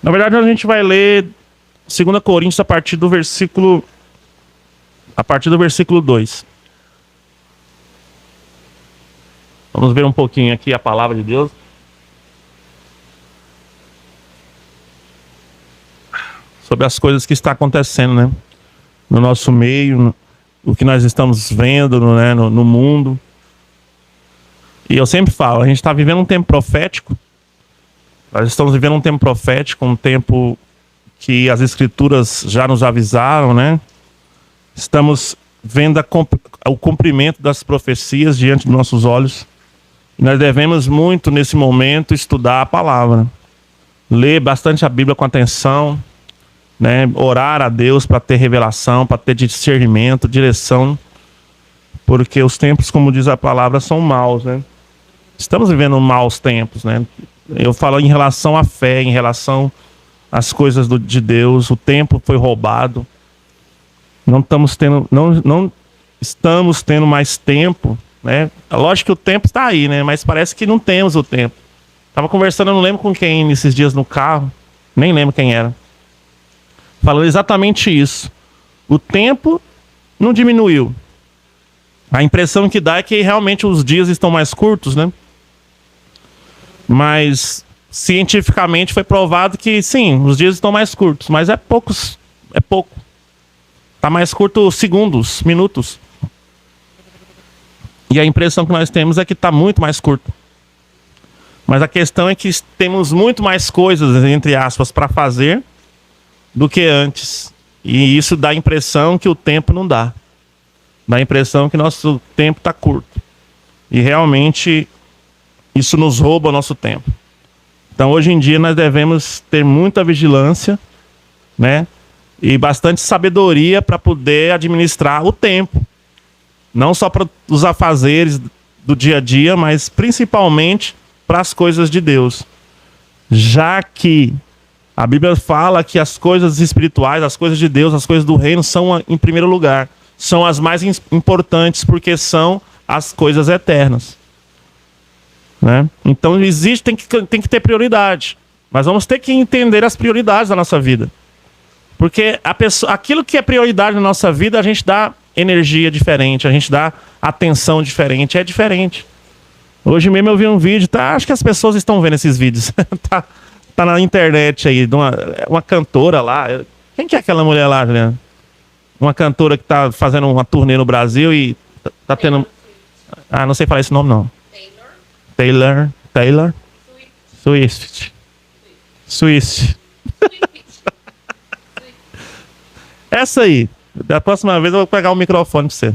Na verdade, a gente vai ler 2 Coríntios a partir do versículo 2. Vamos ver um pouquinho aqui a palavra de Deus. Sobre as coisas que está acontecendo, né? No nosso meio, o que nós estamos vendo, né? no mundo. E eu sempre falo, a gente está vivendo um tempo profético. Nós estamos vivendo um tempo profético, um tempo que as escrituras já nos avisaram, né? Estamos vendo o cumprimento das profecias diante dos nossos olhos. E nós devemos muito, nesse momento, estudar a palavra. Ler bastante a Bíblia com atenção, né? Orar a Deus para ter revelação, para ter discernimento, direção. Porque os tempos, como diz a palavra, são maus, né? Estamos vivendo maus tempos, né? Eu falo em relação à fé, em relação às coisas de Deus. O tempo foi roubado. Não estamos tendo mais tempo, né? Lógico que o tempo está aí, né? Mas parece que não temos o tempo. Tava conversando, eu não lembro com quem nesses dias no carro, nem lembro quem era, falando exatamente isso. O tempo não diminuiu. A impressão que dá é que realmente os dias estão mais curtos, né? Mas cientificamente foi provado que sim, os dias estão mais curtos, mas é pouco. Tá mais curto segundos, minutos. E a impressão que nós temos é que tá muito mais curto. Mas a questão é que temos muito mais coisas, entre aspas, para fazer do que antes. E isso dá a impressão que o tempo não dá. Dá a impressão que nosso tempo tá curto. E realmente isso nos rouba o nosso tempo. Então hoje em dia nós devemos ter muita vigilância, né? E bastante sabedoria para poder administrar o tempo. Não só para os afazeres do dia a dia, mas principalmente para as coisas de Deus. Já que a Bíblia fala que as coisas espirituais, as coisas de Deus, as coisas do reino são em primeiro lugar. São as mais importantes porque são as coisas eternas. Né? Então tem que ter prioridade. Mas vamos ter que entender as prioridades da nossa vida. Porque aquilo que é prioridade na nossa vida, a gente dá energia diferente, a gente dá atenção diferente, é diferente. Hoje mesmo eu vi um vídeo, acho que as pessoas estão vendo esses vídeos. tá na internet aí, de uma cantora lá. Quem que é aquela mulher lá, Juliana? Uma cantora que tá fazendo uma turnê no Brasil e tá tendo... Ah, não sei falar esse nome não. Taylor Swift. Essa aí. Da próxima vez eu vou pegar o microfone pra você.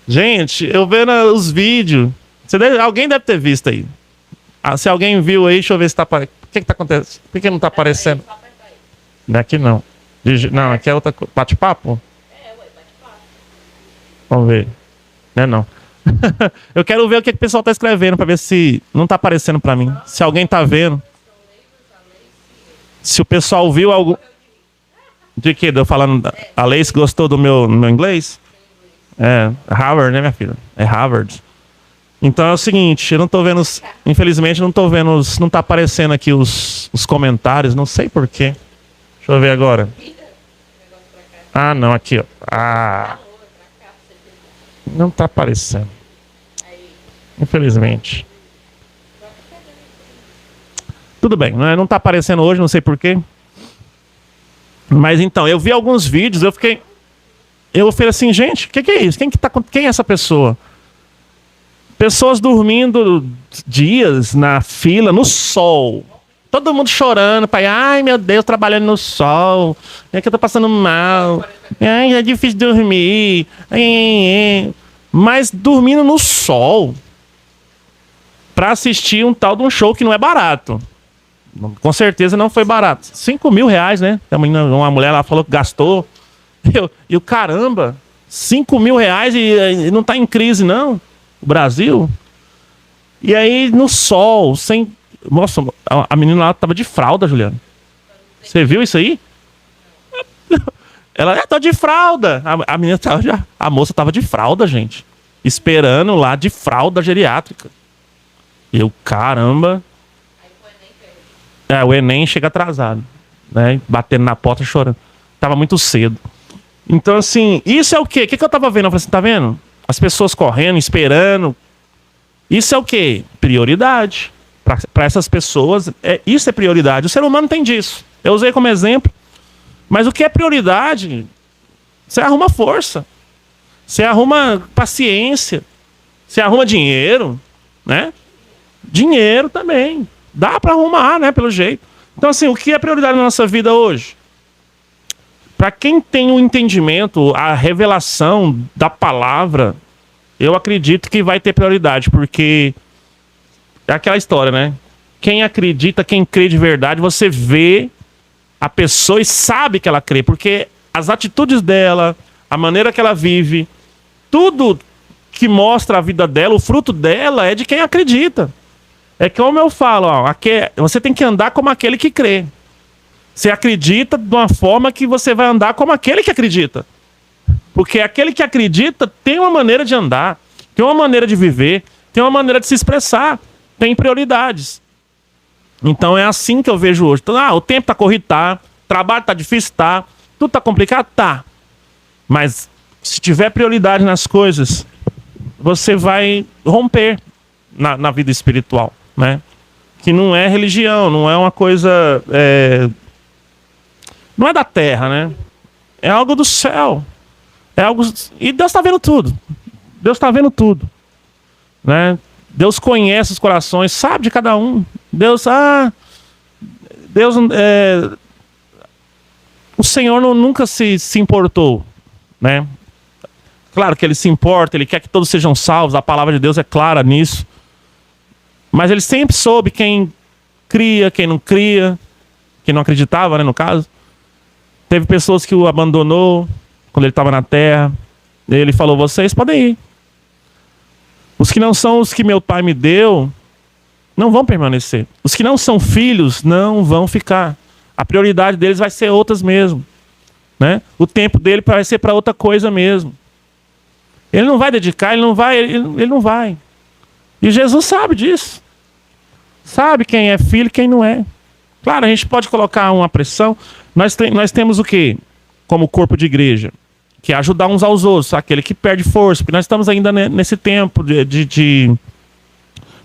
Gente, eu vendo os vídeos. Alguém deve ter visto aí. Se alguém viu aí, deixa eu ver se tá aparecendo. O que tá acontecendo? Por que não tá aparecendo? Daqui não. Não, aqui é outra coisa. Bate-papo? Bate-papo. Vamos ver. Não. Eu quero ver o que o pessoal tá escrevendo pra ver se não tá aparecendo pra mim. Se alguém tá vendo. Se o pessoal viu algo. De que? Eu falando. A Lace gostou do meu inglês? É. Harvard, né, minha filha? É Harvard. Então é o seguinte, eu não tô vendo. Infelizmente, não tô vendo. Não tá aparecendo aqui os comentários, não sei porquê. Deixa eu ver agora. Ah, não, aqui, ó. Ah. Não tá aparecendo. Infelizmente. Tudo bem, não tá aparecendo hoje, não sei porquê. Mas então, eu vi alguns vídeos, eu falei assim, gente, o que é isso? Quem é essa pessoa? Pessoas dormindo dias na fila, no sol. Todo mundo chorando, pai. Ai, meu Deus, trabalhando no sol. É que eu tô passando mal. Ai, é difícil dormir. Mas dormindo no sol. Pra assistir um tal de um show que não é barato. Com certeza não foi barato. 5 mil reais, né? Uma mulher lá falou que gastou. E o caramba, 5 mil reais e não tá em crise, não. O Brasil. E aí, no sol, sem... Nossa, a menina lá tava de fralda, Juliana. Você viu isso aí? Ela tá de fralda. A menina tava a moça tava de fralda, gente. Esperando lá de fralda geriátrica. E eu, caramba. O Enem chega atrasado, né? Batendo na porta chorando. Tava muito cedo. Então, assim, isso é o quê? O que eu tava vendo? Eu falei assim, tá vendo? As pessoas correndo, esperando. Isso é o quê? Prioridade. Para essas pessoas, isso é prioridade. O ser humano tem disso. Eu usei como exemplo. Mas o que é prioridade? Você arruma força. Você arruma paciência. Você arruma dinheiro, né? Dinheiro também. Dá para arrumar, né? Pelo jeito. Então, assim, o que é prioridade na nossa vida hoje? Para quem tem o entendimento, a revelação da palavra, eu acredito que vai ter prioridade, porque é aquela história, né? Quem acredita, quem crê de verdade, você vê a pessoa e sabe que ela crê, porque as atitudes dela, a maneira que ela vive, tudo que mostra a vida dela, o fruto dela é de quem acredita. É como eu falo, ó, você tem que andar como aquele que crê. Você acredita de uma forma que você vai andar como aquele que acredita. Porque aquele que acredita tem uma maneira de andar, tem uma maneira de viver, tem uma maneira de se expressar, tem prioridades. Então é assim que eu vejo hoje. Então, o tempo tá corrido, tá. Trabalho tá difícil, tá. Tudo tá complicado, tá. Mas se tiver prioridade nas coisas, você vai romper na vida espiritual, né? Que não é religião, não é uma coisa... Não é da terra, né? É algo do céu. É algo... E Deus tá vendo tudo. Deus tá vendo tudo, né? Deus conhece os corações, sabe de cada um. Deus, o Senhor nunca se importou, né? Claro que ele se importa, ele quer que todos sejam salvos, a palavra de Deus é clara nisso. Mas ele sempre soube quem cria, quem não cria, quem não acreditava, né, no caso. Teve pessoas que o abandonou quando ele estava na terra. Ele falou, vocês podem ir. Os que não são os que meu pai me deu, não vão permanecer. Os que não são filhos, não vão ficar. A prioridade deles vai ser outras mesmo, né? O tempo dele vai ser para outra coisa mesmo. Ele não vai dedicar, ele não vai. E Jesus sabe disso. Sabe quem é filho e quem não é. Claro, a gente pode colocar uma pressão. Nós temos o quê? Como corpo de igreja? Que é ajudar uns aos outros. Aquele que perde força. Porque nós estamos ainda nesse tempo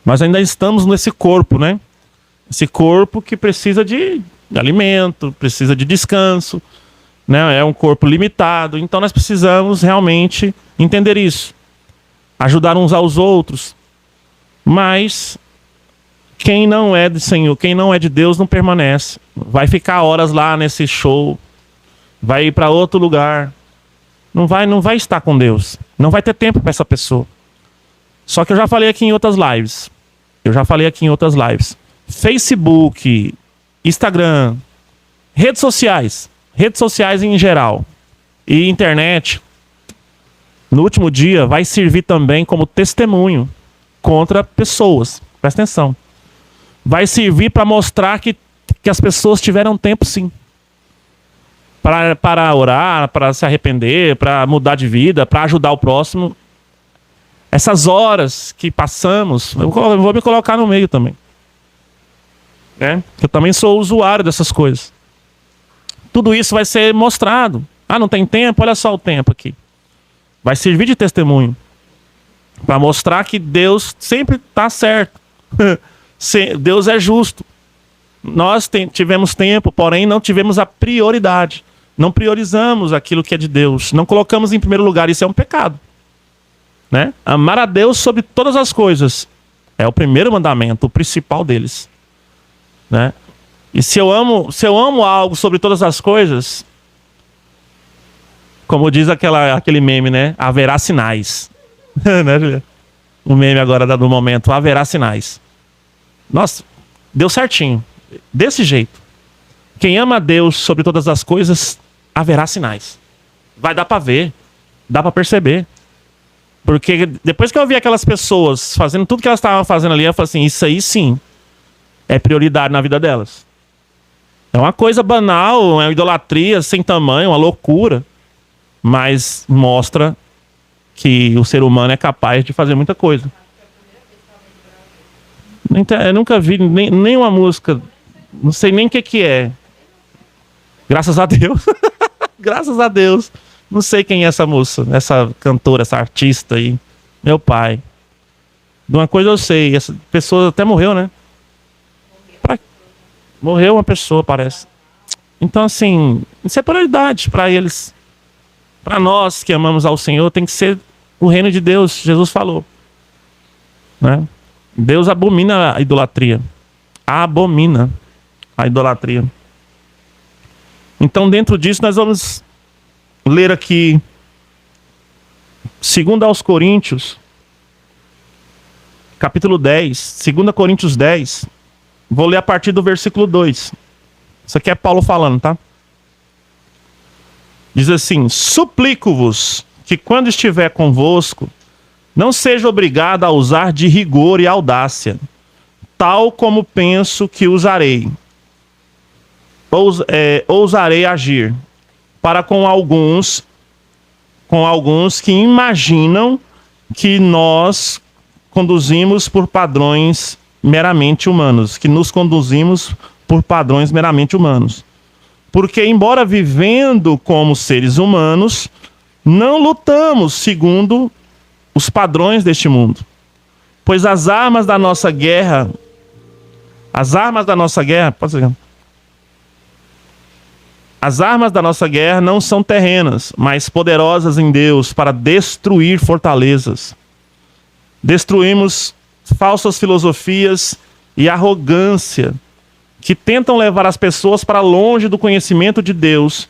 Nós ainda estamos nesse corpo, né? Esse corpo que precisa de alimento, precisa de descanso, né? É um corpo limitado. Então nós precisamos realmente entender isso. Ajudar uns aos outros. Mas quem não é do Senhor, quem não é de Deus, não permanece. Vai ficar horas lá nesse show. Vai ir para outro lugar. Não vai estar com Deus. Não vai ter tempo para essa pessoa. Só que eu já falei aqui em outras lives. Facebook, Instagram, redes sociais em geral e internet, no último dia vai servir também como testemunho contra pessoas. Presta atenção. Vai servir para mostrar que as pessoas tiveram tempo, sim, para orar, para se arrepender, para mudar de vida, para ajudar o próximo. Essas horas que passamos, eu vou me colocar no meio também, né? Eu também sou usuário dessas coisas. Tudo isso vai ser mostrado. Não tem tempo? Olha só o tempo aqui. Vai servir de testemunho para mostrar que Deus sempre está certo. Deus é justo. Nós tivemos tempo, porém não tivemos a prioridade. Não priorizamos aquilo que é de Deus. Não colocamos em primeiro lugar. Isso é um pecado, né? Amar a Deus sobre todas as coisas é o primeiro mandamento, o principal deles, né? E se eu amo algo sobre todas as coisas, como diz aquele meme, né? Haverá sinais. Né, Julia? O meme agora do momento, haverá sinais. Nossa, deu certinho. Desse jeito. Quem ama a Deus sobre todas as coisas, haverá sinais. Vai dar para ver, dá para perceber. Porque depois que eu vi aquelas pessoas fazendo tudo que elas estavam fazendo ali, eu falei assim, isso aí sim é prioridade na vida delas. É uma coisa banal, é uma idolatria sem tamanho, uma loucura. Mas mostra que o ser humano é capaz de fazer muita coisa. Eu nunca vi nenhuma música Não sei nem o que é. Graças a Deus. Graças a Deus. Não sei quem é essa moça, essa cantora, essa artista aí. Meu pai. De uma coisa eu sei, essa pessoa até morreu, né? Morreu uma pessoa, parece. Então, assim, isso é prioridade para eles. Para nós que amamos ao Senhor, tem que ser o reino de Deus, Jesus falou. Né? Deus abomina a idolatria. Abomina a idolatria. Então, dentro disso, nós vamos ler aqui 2 aos Coríntios, capítulo 10, 2 Coríntios 10. Vou ler a partir do versículo 2. Isso aqui é Paulo falando, tá? Diz assim: suplico-vos que quando estiver convosco, não seja obrigado a usar de rigor e audácia, tal como penso que usarei. Ousarei agir para com alguns que imaginam que nós conduzimos por padrões meramente humanos, que nos conduzimos por padrões meramente humanos. Porque, embora vivendo como seres humanos, não lutamos segundo os padrões deste mundo. Pois as armas da nossa guerra, não são terrenas, mas poderosas em Deus para destruir fortalezas. Destruímos falsas filosofias e arrogância que tentam levar as pessoas para longe do conhecimento de Deus,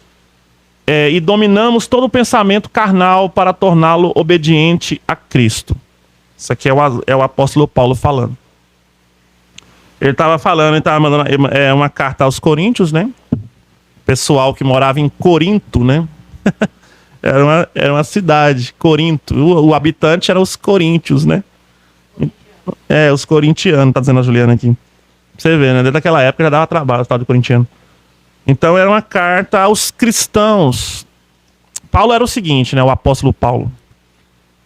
e dominamos todo o pensamento carnal para torná-lo obediente a Cristo. Isso aqui é o apóstolo Paulo falando. Ele estava mandando uma carta aos Coríntios, né? Pessoal que morava em Corinto, né? era uma cidade, Corinto. O habitante eram os coríntios, né? Os corintianos, tá dizendo a Juliana aqui. Pra você ver, né? Desde aquela época já dava trabalho o tal de corintiano. Então era uma carta aos cristãos. Paulo era o seguinte, né? O apóstolo Paulo.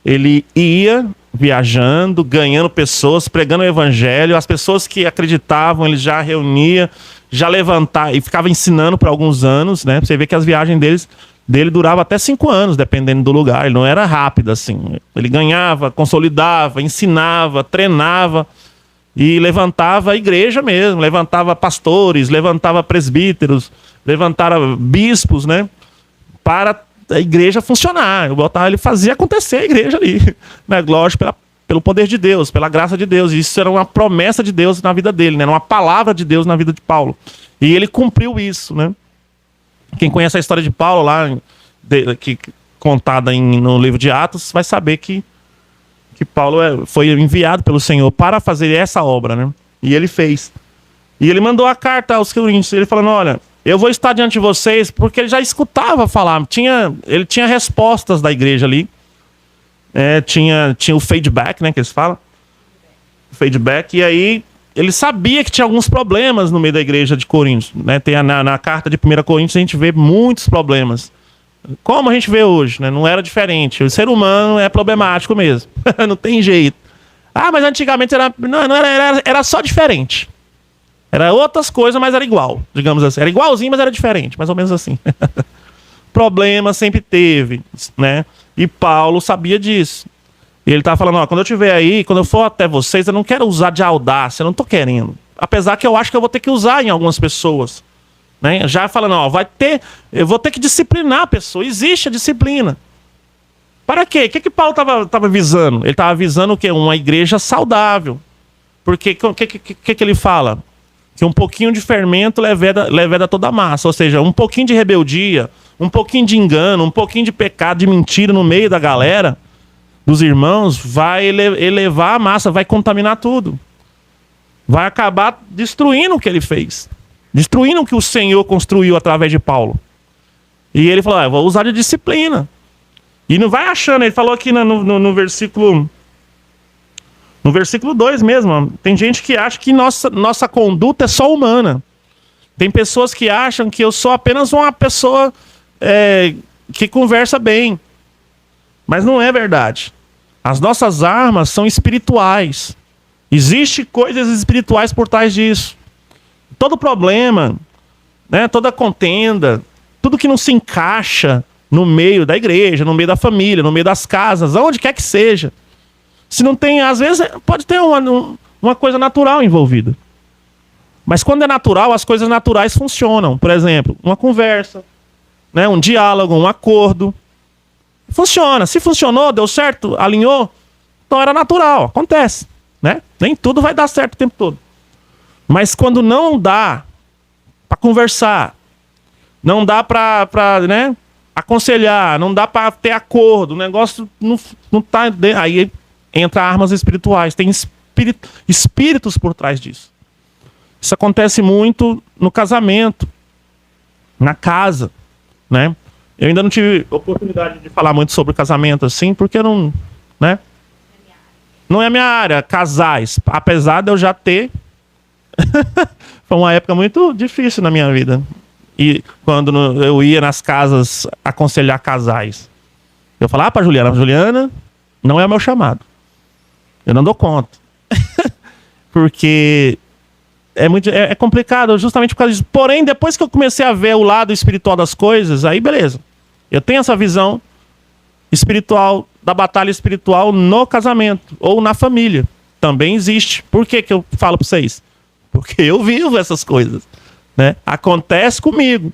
Ele ia viajando, ganhando pessoas, pregando o evangelho. As pessoas que acreditavam, ele já reunia, já levantava e ficava ensinando por alguns anos, né? Você vê que as viagens dele duravam até 5 anos, dependendo do lugar. Ele não era rápido assim. Ele ganhava, consolidava, ensinava, treinava e levantava a igreja mesmo. Levantava pastores, levantava presbíteros, levantava bispos, né? Para a igreja funcionar. Ele fazia acontecer a igreja ali, né? Lógico, pelo poder de Deus, pela graça de Deus. Isso era uma promessa de Deus na vida dele, né? Uma palavra de Deus na vida de Paulo. E ele cumpriu isso, né? Quem conhece a história de Paulo lá, contada no livro de Atos, vai saber que Paulo foi enviado pelo Senhor para fazer essa obra, né? E ele fez. E ele mandou a carta aos Coríntios, ele falando: olha, eu vou estar diante de vocês, porque ele já escutava falar, ele tinha respostas da igreja ali, tinha o feedback, né, que eles falam, feedback, e aí ele sabia que tinha alguns problemas no meio da igreja de Coríntios, né? Tem na carta de 1 Coríntios a gente vê muitos problemas, como a gente vê hoje, né? Não era diferente, o ser humano é problemático mesmo, não tem jeito. Mas antigamente era só diferente. Era outras coisas, mas era igual, digamos assim. Era igualzinho, mas era diferente, mais ou menos assim. Problema sempre teve, né? E Paulo sabia disso. E ele estava falando: quando eu estiver aí, quando eu for até vocês, eu não quero usar de audácia, eu não estou querendo. Apesar que eu acho que eu vou ter que usar em algumas pessoas. Né? Já falando: eu vou ter que disciplinar a pessoa. Existe a disciplina. Para quê? O que Paulo estava visando? Ele estava visando o quê? Uma igreja saudável. Porque o que ele fala? Que um pouquinho de fermento leveda toda a massa. Ou seja, um pouquinho de rebeldia, um pouquinho de engano, um pouquinho de pecado, de mentira no meio da galera, dos irmãos, vai elevar a massa, vai contaminar tudo. Vai acabar destruindo o que ele fez. Destruindo o que o Senhor construiu através de Paulo. E ele falou: eu vou usar de disciplina. E não vai achando, ele falou aqui no versículo... No versículo 2 mesmo, tem gente que acha que nossa conduta é só humana. Tem pessoas que acham que eu sou apenas uma pessoa que conversa bem. Mas não é verdade. As nossas armas são espirituais. Existem coisas espirituais por trás disso. todo problema, né, toda contenda, tudo que não se encaixa no meio da igreja, no meio da família, no meio das casas, aonde quer que seja. Se não tem, às vezes pode ter uma coisa natural envolvida. Mas quando é natural, as coisas naturais funcionam. Por exemplo, uma conversa, né, um diálogo, um acordo. Funciona. Se funcionou, deu certo, alinhou, então era natural, acontece, né? Nem tudo vai dar certo o tempo todo. Mas quando não dá para conversar, não dá para, né, aconselhar, não dá para ter acordo, o negócio não tá, aí entra armas espirituais, tem espíritos por trás disso. Isso acontece muito no casamento, na casa, né? Eu ainda não tive oportunidade de falar muito sobre casamento assim, porque não, né? Não é a minha área, casais. Apesar de eu já ter... Foi uma época muito difícil na minha vida. E quando eu ia nas casas aconselhar casais, eu falava pra Juliana, não é o meu chamado. Eu não dou conta. Porque é complicado justamente por causa disso. Porém, depois que eu comecei a ver o lado espiritual das coisas, aí beleza. Eu tenho essa visão espiritual, da batalha espiritual no casamento ou na família. Também existe. Por que eu falo para vocês? Porque eu vivo essas coisas, né? Acontece comigo.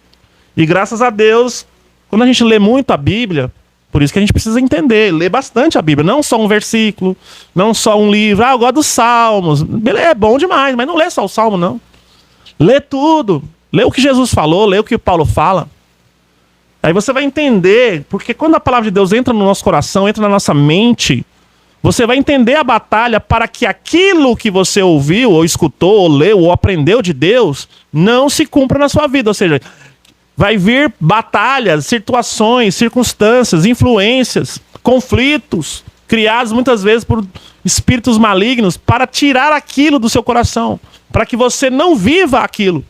E graças a Deus, quando a gente lê muito a Bíblia, por isso que a gente precisa entender, ler bastante a Bíblia. Não só um versículo, não só um livro. Eu gosto dos Salmos. Beleza, é bom demais, mas não lê só o Salmo, não. Lê tudo. Lê o que Jesus falou, lê o que Paulo fala. Aí você vai entender, porque quando a palavra de Deus entra no nosso coração, entra na nossa mente, você vai entender a batalha para que aquilo que você ouviu, ou escutou, ou leu, ou aprendeu de Deus, não se cumpra na sua vida. Ou seja, vai vir batalhas, situações, circunstâncias, influências, conflitos, criados muitas vezes por espíritos malignos, para tirar aquilo do seu coração, para que você não viva aquilo.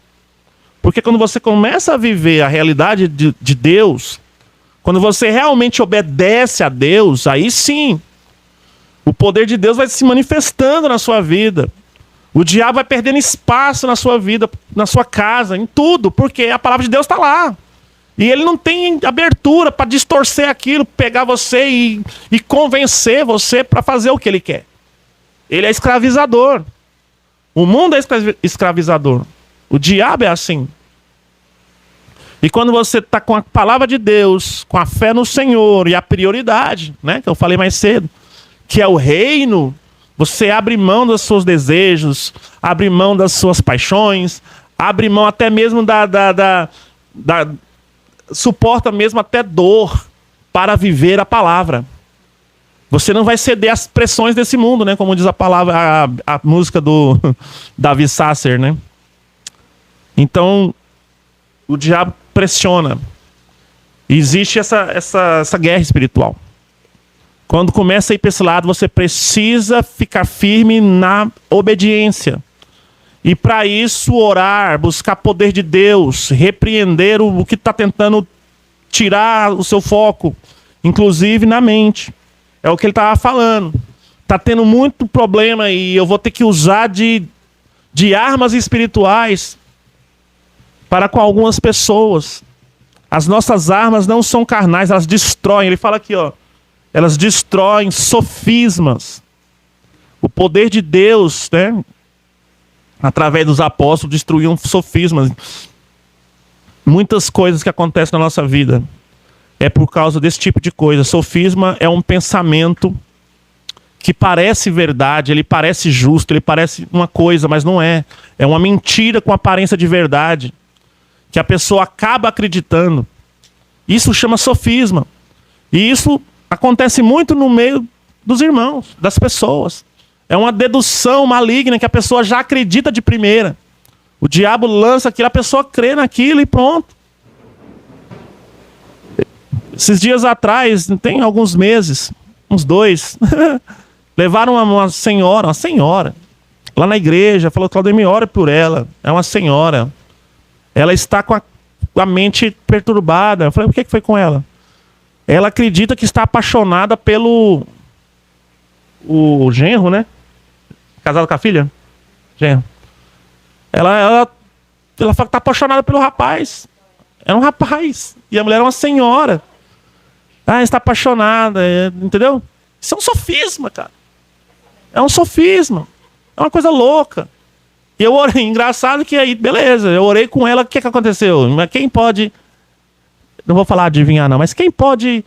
Porque quando você começa a viver a realidade de Deus, quando você realmente obedece a Deus, aí sim, o poder de Deus vai se manifestando na sua vida. O diabo vai perdendo espaço na sua vida, na sua casa, em tudo, porque a palavra de Deus está lá. E ele não tem abertura para distorcer aquilo, pegar você e convencer você para fazer o que ele quer. Ele é escravizador. O mundo é escravizador. O diabo é assim. E quando você está com a palavra de Deus, com a fé no Senhor e a prioridade, né, que eu falei mais cedo, que é o reino, você abre mão dos seus desejos, abre mão das suas paixões, abre mão até mesmo suporta mesmo até dor para viver a palavra. Você não vai ceder às pressões desse mundo, né? Como diz a palavra, a música do Davi Sasser, né? Então, o diabo pressiona. Existe essa guerra espiritual. Quando começa a ir para esse lado, você precisa ficar firme na obediência. E para isso, orar, buscar poder de Deus, repreender o que está tentando tirar o seu foco, inclusive na mente. É o que ele estava falando. Está tendo muito problema e eu vou ter que usar de armas espirituais para com algumas pessoas. As nossas armas não são carnais, elas destroem. Ele fala aqui, ó. Elas destroem sofismas. O poder de Deus, né, através dos apóstolos, destruíam sofismas. Muitas coisas que acontecem na nossa vida é por causa desse tipo de coisa. Sofisma é um pensamento que parece verdade, ele parece justo, ele parece uma coisa, mas não é. É uma mentira com aparência de verdade, que a pessoa acaba acreditando. Isso chama sofisma. E isso acontece muito no meio dos irmãos, das pessoas. É uma dedução maligna que a pessoa já acredita de primeira. O diabo lança aquilo, a pessoa crê naquilo e pronto. Esses dias atrás, tem alguns meses, uns 2, levaram uma senhora, lá na igreja, falou, Claudemir, ora por ela. É uma senhora. Ela está com a mente perturbada. Eu falei, o que foi com ela? Ela acredita que está apaixonada pelo o genro, né? Casado com a filha? Genro. Ela Ela fala que tá apaixonada pelo rapaz. Era um rapaz. E a mulher era uma senhora. Está apaixonada, entendeu? Isso é um sofisma, cara. É um sofisma. É uma coisa louca. E eu orei, engraçado que aí, beleza, eu orei com ela, o que aconteceu? Mas quem pode, não vou falar adivinhar não, mas quem pode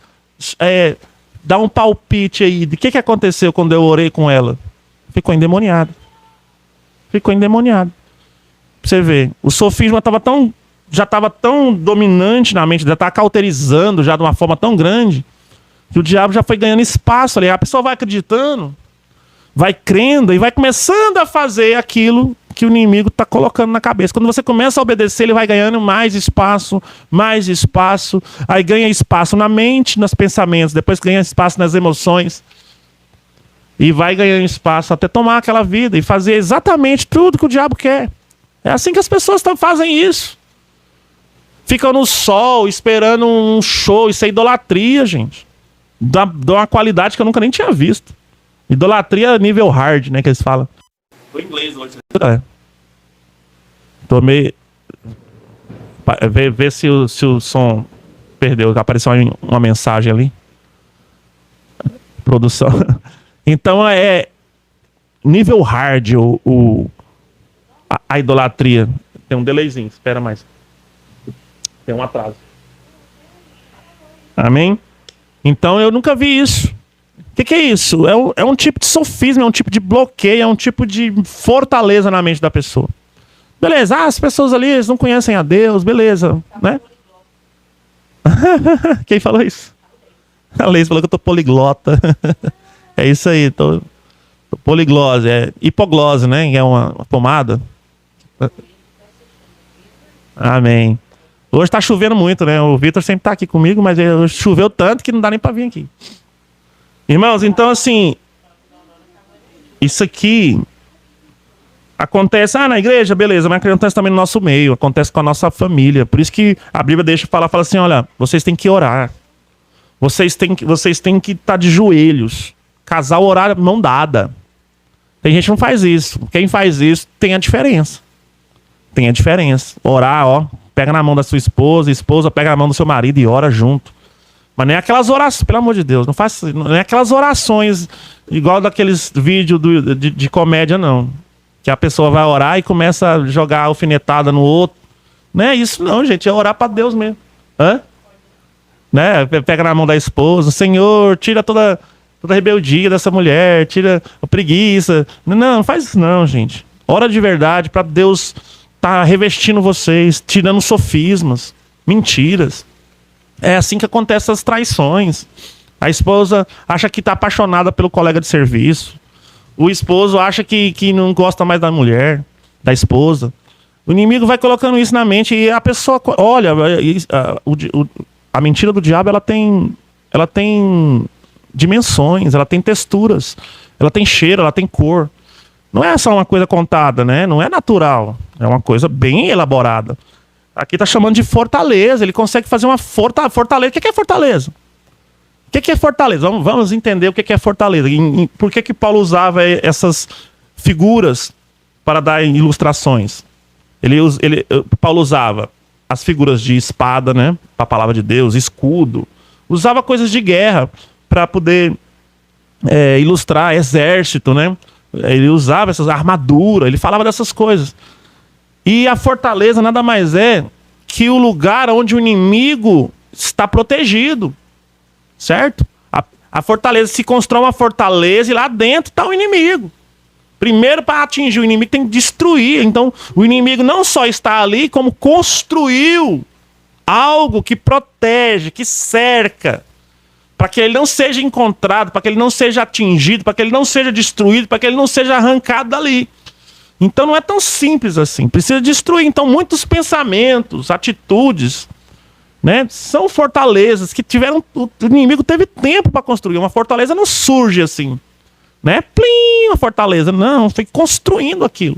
dar um palpite aí de que aconteceu quando eu orei com ela? Ficou endemoniado. Ficou endemoniado. Pra você ver, o sofisma já estava tão dominante na mente, já estava cauterizando já de uma forma tão grande, que o diabo já foi ganhando espaço ali. A pessoa vai acreditando, vai crendo e vai começando a fazer aquilo que o inimigo está colocando na cabeça. Quando você começa a obedecer, ele vai ganhando mais espaço, aí ganha espaço na mente, nos pensamentos, depois ganha espaço nas emoções, e vai ganhando espaço até tomar aquela vida e fazer exatamente tudo que o diabo quer. É assim que as pessoas fazem isso. Ficam no sol esperando um show. Isso é idolatria, gente. Dá uma qualidade que eu nunca nem tinha visto. Idolatria nível hard, né? Que eles falam. Do inglês hoje. Tomei. Ver se o som perdeu. Apareceu uma mensagem ali. Produção. Então é nível hard a idolatria. Tem um delayzinho, espera mais. Tem um atraso. Amém? Então eu nunca vi isso. O que é isso? É um tipo de sofisma, é um tipo de bloqueio, é um tipo de fortaleza na mente da pessoa. Beleza, as pessoas ali eles não conhecem a Deus, beleza, né? Quem falou isso? A Leis falou que eu tô poliglota. É isso aí, tô poliglose, é hipoglose, né? É uma pomada. Amém. Hoje tá chovendo muito, né? O Vitor sempre tá aqui comigo, mas choveu tanto que não dá nem pra vir aqui. Irmãos, então assim, isso aqui acontece na igreja, beleza, mas acontece também no nosso meio, acontece com a nossa família. Por isso que a Bíblia deixa fala assim, olha, vocês têm que orar. Vocês têm que estar de joelhos. Casal orar mão dada. Tem gente que não faz isso. Quem faz isso tem a diferença. Tem a diferença. Orar, ó, pega na mão da sua esposa, a esposa pega na mão do seu marido e ora junto. Mas nem aquelas orações, pelo amor de Deus, não é aquelas orações igual daqueles vídeos de comédia, não. Que a pessoa vai orar e começa a jogar alfinetada no outro. Não é isso não, gente, é orar pra Deus mesmo. Hã? Né? Pega na mão da esposa, Senhor, tira toda a rebeldia dessa mulher, tira a preguiça. Não faz isso não, gente. Ora de verdade pra Deus tá revestindo vocês, tirando sofismas, mentiras. É assim que acontecem as traições. A esposa acha que tá apaixonada pelo colega de serviço. O esposo acha que não gosta mais da mulher, da esposa. O inimigo vai colocando isso na mente e a pessoa... Olha, a mentira do diabo, ela tem dimensões, ela tem texturas, ela tem cheiro, ela tem cor. Não é só uma coisa contada, né? Não é natural. É uma coisa bem elaborada. Aqui tá chamando de fortaleza. Ele consegue fazer uma fortaleza. O que é fortaleza? O que é fortaleza? Vamos entender o que é fortaleza. Por que Paulo usava essas figuras para dar ilustrações? Paulo usava as figuras de espada, né? Para a palavra de Deus, escudo. Usava coisas de guerra para poder ilustrar exército, né? Ele usava essas armaduras, ele falava dessas coisas. E a fortaleza nada mais é que o lugar onde o inimigo está protegido. Certo? A fortaleza, se constrói uma fortaleza e lá dentro está o inimigo. Primeiro, para atingir o inimigo, tem que destruir. Então, o inimigo não só está ali, como construiu algo que protege, que cerca, para que ele não seja encontrado, para que ele não seja atingido, para que ele não seja destruído, para que ele não seja arrancado dali. Então não é tão simples assim. Precisa destruir. Então muitos pensamentos, atitudes, né, são fortalezas que tiveram... O inimigo teve tempo para construir. Uma fortaleza não surge assim, né? Plim, uma fortaleza. Não, foi construindo aquilo.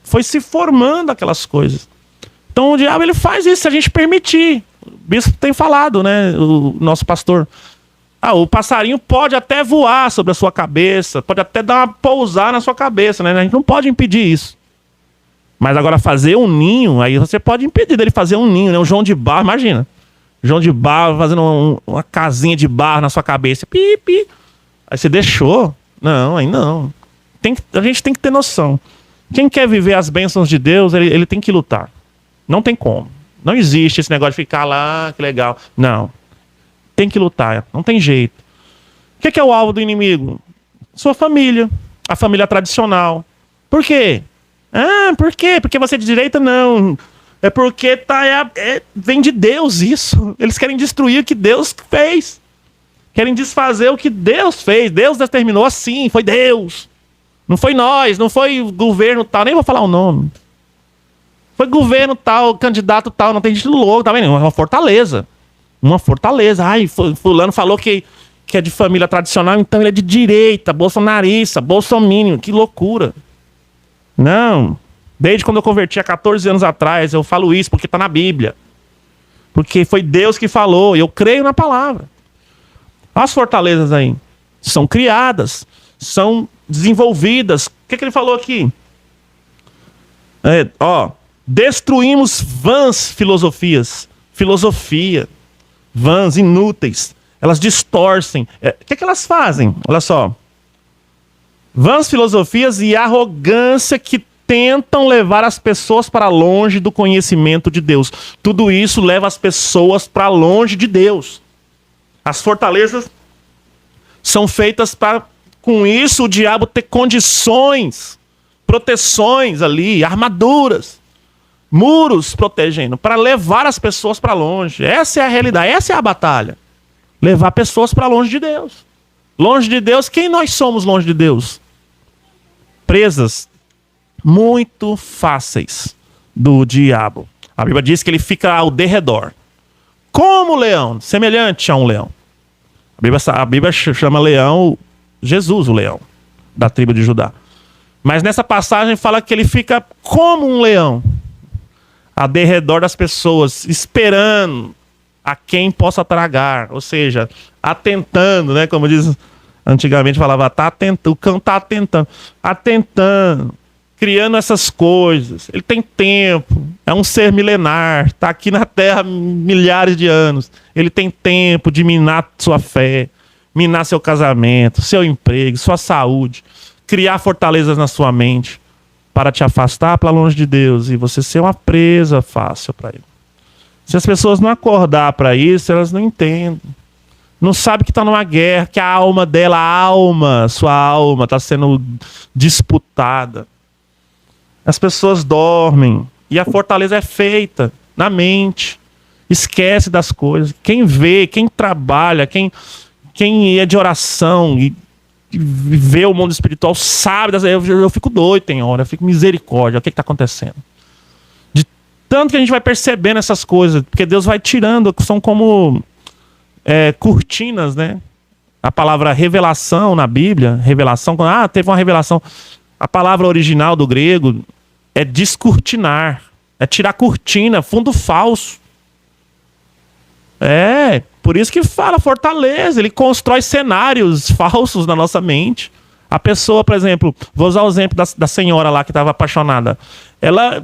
Foi se formando aquelas coisas. Então o diabo ele faz isso se a gente permitir. O bispo tem falado, né? O nosso pastor. O passarinho pode até voar sobre a sua cabeça, pode até pousar na sua cabeça, né? A gente não pode impedir isso. Mas agora fazer um ninho, aí você pode impedir dele fazer um ninho, né? Um João de Barro, imagina. João de Barro fazendo uma casinha de barro na sua cabeça. Pi, pi. Aí você deixou. Não, aí não. A gente tem que ter noção. Quem quer viver as bênçãos de Deus, ele tem que lutar. Não tem como. Não existe esse negócio de ficar lá, que legal. Não. Tem que lutar. Não tem jeito. O que é o alvo do inimigo? Sua família. A família tradicional. Por quê? Ah, por quê? Porque você é de direita? Não. É porque vem de Deus isso. Eles querem destruir o que Deus fez. Querem desfazer o que Deus fez. Deus determinou assim. Foi Deus. Não foi nós. Não foi o governo tal. Nem vou falar o nome. Foi governo tal, candidato tal. Não tem gente louco. Tá vendo? Uma fortaleza. Uma fortaleza. Ai, fulano falou que é de família tradicional. Então ele é de direita. Bolsonarista. Bolsominion. Que loucura. Não. Desde quando eu converti há 14 anos atrás, eu falo isso porque está na Bíblia. Porque foi Deus que falou. E eu creio na palavra. As fortalezas aí são criadas, são desenvolvidas. O que ele falou aqui? Destruímos vãs filosofias. Filosofia. Vãs inúteis. Elas distorcem. O que elas fazem? Olha só. Vãs filosofias e arrogância que tentam levar as pessoas para longe do conhecimento de Deus. Tudo isso leva as pessoas para longe de Deus. As fortalezas são feitas para, com isso, o diabo ter condições, proteções ali, armaduras, muros protegendo, para levar as pessoas para longe. Essa é a realidade, essa é a batalha. Levar pessoas para longe de Deus. Longe de Deus, quem nós somos longe de Deus? Presas muito fáceis do diabo. A Bíblia diz que ele fica ao derredor. Como leão, semelhante a um leão. A Bíblia chama leão Jesus, o leão, da tribo de Judá. Mas nessa passagem fala que ele fica como um leão, ao derredor das pessoas, esperando a quem possa tragar. Ou seja, atentando, né? Como diz antigamente, falava, o cão está atentando, criando essas coisas. Ele tem tempo, é um ser milenar, está aqui na Terra há milhares de anos. Ele tem tempo de minar sua fé, minar seu casamento, seu emprego, sua saúde, criar fortalezas na sua mente para te afastar para longe de Deus e você ser uma presa fácil para ele. Se as pessoas não acordar para isso, elas não entendem. Não sabem que está numa guerra, que a alma dela, sua alma está sendo disputada. As pessoas dormem e a fortaleza é feita na mente. Esquece das coisas. Quem vê, quem trabalha, quem é de oração e vê o mundo espiritual sabe. Eu fico doido, tem hora. Eu fico misericórdia. O que está acontecendo? De tanto que a gente vai percebendo essas coisas. Porque Deus vai tirando. São como cortinas, né? A palavra revelação na Bíblia. Revelação. Teve uma revelação. A palavra original do grego é descortinar. É tirar cortina, fundo falso. Por isso que fala fortaleza. Ele constrói cenários falsos na nossa mente. A pessoa, por exemplo, vou usar o exemplo da senhora lá que estava apaixonada. Ela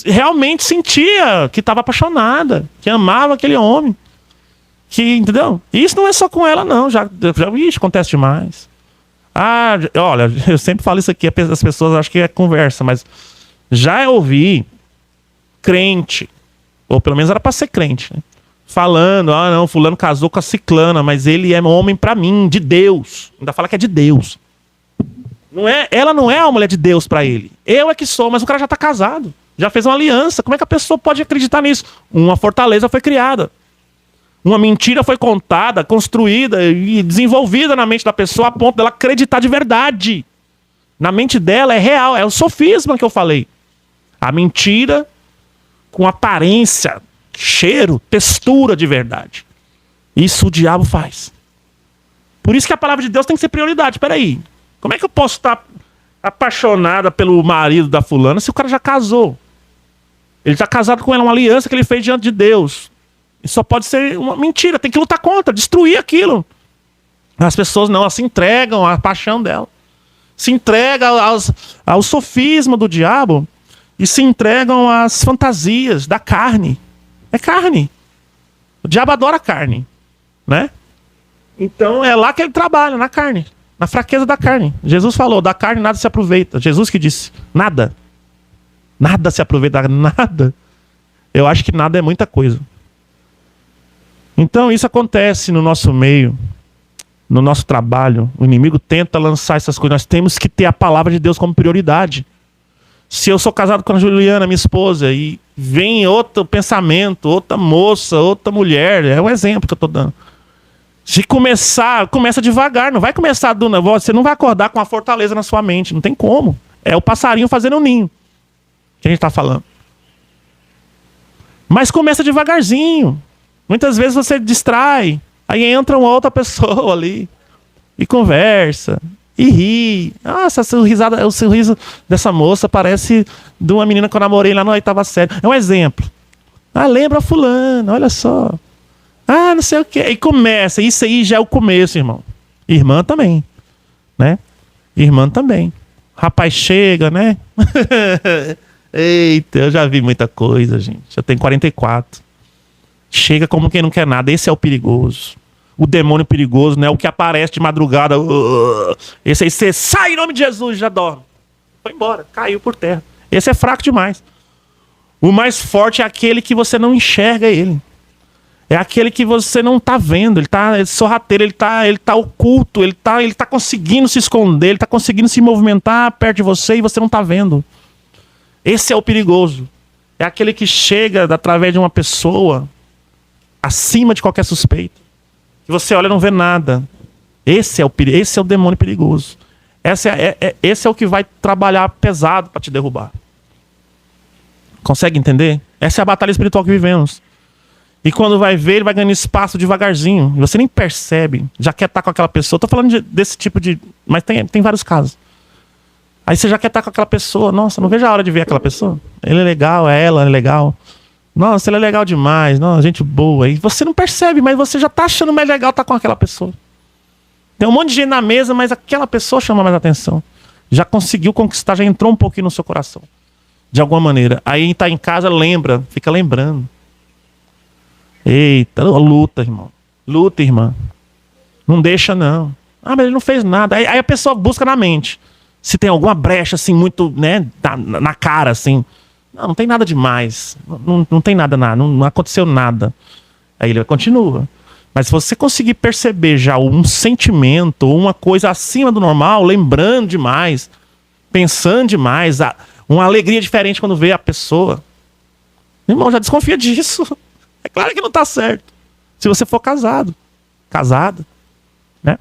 realmente sentia que estava apaixonada, que amava aquele homem. Entendeu? E isso não é só com ela, não. Já acontece demais. Olha, eu sempre falo isso aqui, as pessoas acham que é conversa, mas já ouvi crente, ou pelo menos era para ser crente, né? Falando, não, fulano casou com a ciclana, mas ele é homem para mim, de Deus. Ainda fala que é de Deus. Ela não é a mulher de Deus para ele. Eu é que sou, mas o cara já tá casado. Já fez uma aliança. Como é que a pessoa pode acreditar nisso? Uma fortaleza foi criada. Uma mentira foi contada, construída e desenvolvida na mente da pessoa a ponto dela acreditar de verdade. Na mente dela é real, é o sofisma que eu falei. A mentira com aparência, cheiro, textura de verdade. Isso o diabo faz. Por isso que a palavra de Deus tem que ser prioridade. Peraí, como é que eu posso estar apaixonada pelo marido da fulana se o cara já casou? Ele está casado com ela, uma aliança que ele fez diante de Deus. Isso só pode ser uma mentira, tem que lutar contra, destruir aquilo. As pessoas não, elas se entregam à paixão dela. Se entrega ao sofisma do diabo e se entregam às fantasias da carne. É carne. O diabo adora carne, né? Então é lá que ele trabalha, na carne, na fraqueza da carne. Jesus falou, da carne nada se aproveita. Jesus que disse, nada. Nada se aproveita, nada. Eu acho que nada é muita coisa. Então isso acontece no nosso meio, no nosso trabalho. O inimigo tenta lançar essas coisas. Nós temos que ter a palavra de Deus como prioridade. Se eu sou casado com a Juliana, minha esposa, e vem outro pensamento, outra moça, outra mulher, é um exemplo que eu estou dando. Se começa devagar, não vai começar do... Você não vai acordar com uma fortaleza na sua mente, não tem como. É o passarinho fazendo um ninho que a gente está falando. Mas começa devagarzinho. Muitas vezes você distrai, aí entra uma outra pessoa ali e conversa e ri. Nossa, o sorriso dessa moça parece de uma menina que eu namorei lá na 8ª série. É um exemplo. Ah, lembra fulano, olha só. Ah, não sei o que. E começa. Isso aí já é o começo, irmão. Irmã também, né? Irmã também. Rapaz chega, né? Eita, eu já vi muita coisa, gente. Eu tenho 44. Chega como quem não quer nada. Esse é o perigoso. O demônio perigoso, né? O que aparece de madrugada. Esse aí você sai em nome de Jesus, já dorme. Foi embora, caiu por terra. Esse é fraco demais. O mais forte é aquele que você não enxerga ele. É aquele que você não tá vendo. Ele tá sorrateiro, ele tá oculto, ele tá conseguindo se esconder, ele tá conseguindo se movimentar perto de você e você não tá vendo. Esse é o perigoso. É aquele que chega através de uma pessoa acima de qualquer suspeita. Que você olha e não vê nada. Esse é o demônio perigoso. Esse é o que vai trabalhar pesado para te derrubar. Consegue entender? Essa é a batalha espiritual que vivemos. E quando vai ver, ele vai ganhando espaço devagarzinho. E você nem percebe. Já quer estar com aquela pessoa. Tô falando desse tipo de... Mas tem vários casos. Aí você já quer estar com aquela pessoa. Nossa, não vejo a hora de ver aquela pessoa. Ele é legal, ela é legal. Nossa, ele é legal demais. Nossa, gente boa. E você não percebe, mas você já tá achando mais legal estar com aquela pessoa. Tem um monte de gente na mesa, mas aquela pessoa chama mais atenção. Já conseguiu conquistar, já entrou um pouquinho no seu coração. De alguma maneira. Aí tá em casa, lembra. Fica lembrando. Eita, luta, irmão. Luta, irmã. Não deixa, não. Ah, mas ele não fez nada. Aí a pessoa busca na mente. Se tem alguma brecha, assim, muito, né, na cara, assim. Não tem nada demais. Não tem nada, não aconteceu nada. Aí ele continua. Mas se você conseguir perceber já um sentimento, uma coisa acima do normal, lembrando demais, pensando demais, uma alegria diferente quando vê a pessoa. Irmão, já desconfia disso. É claro que não tá certo. Se você for casado, casada, né?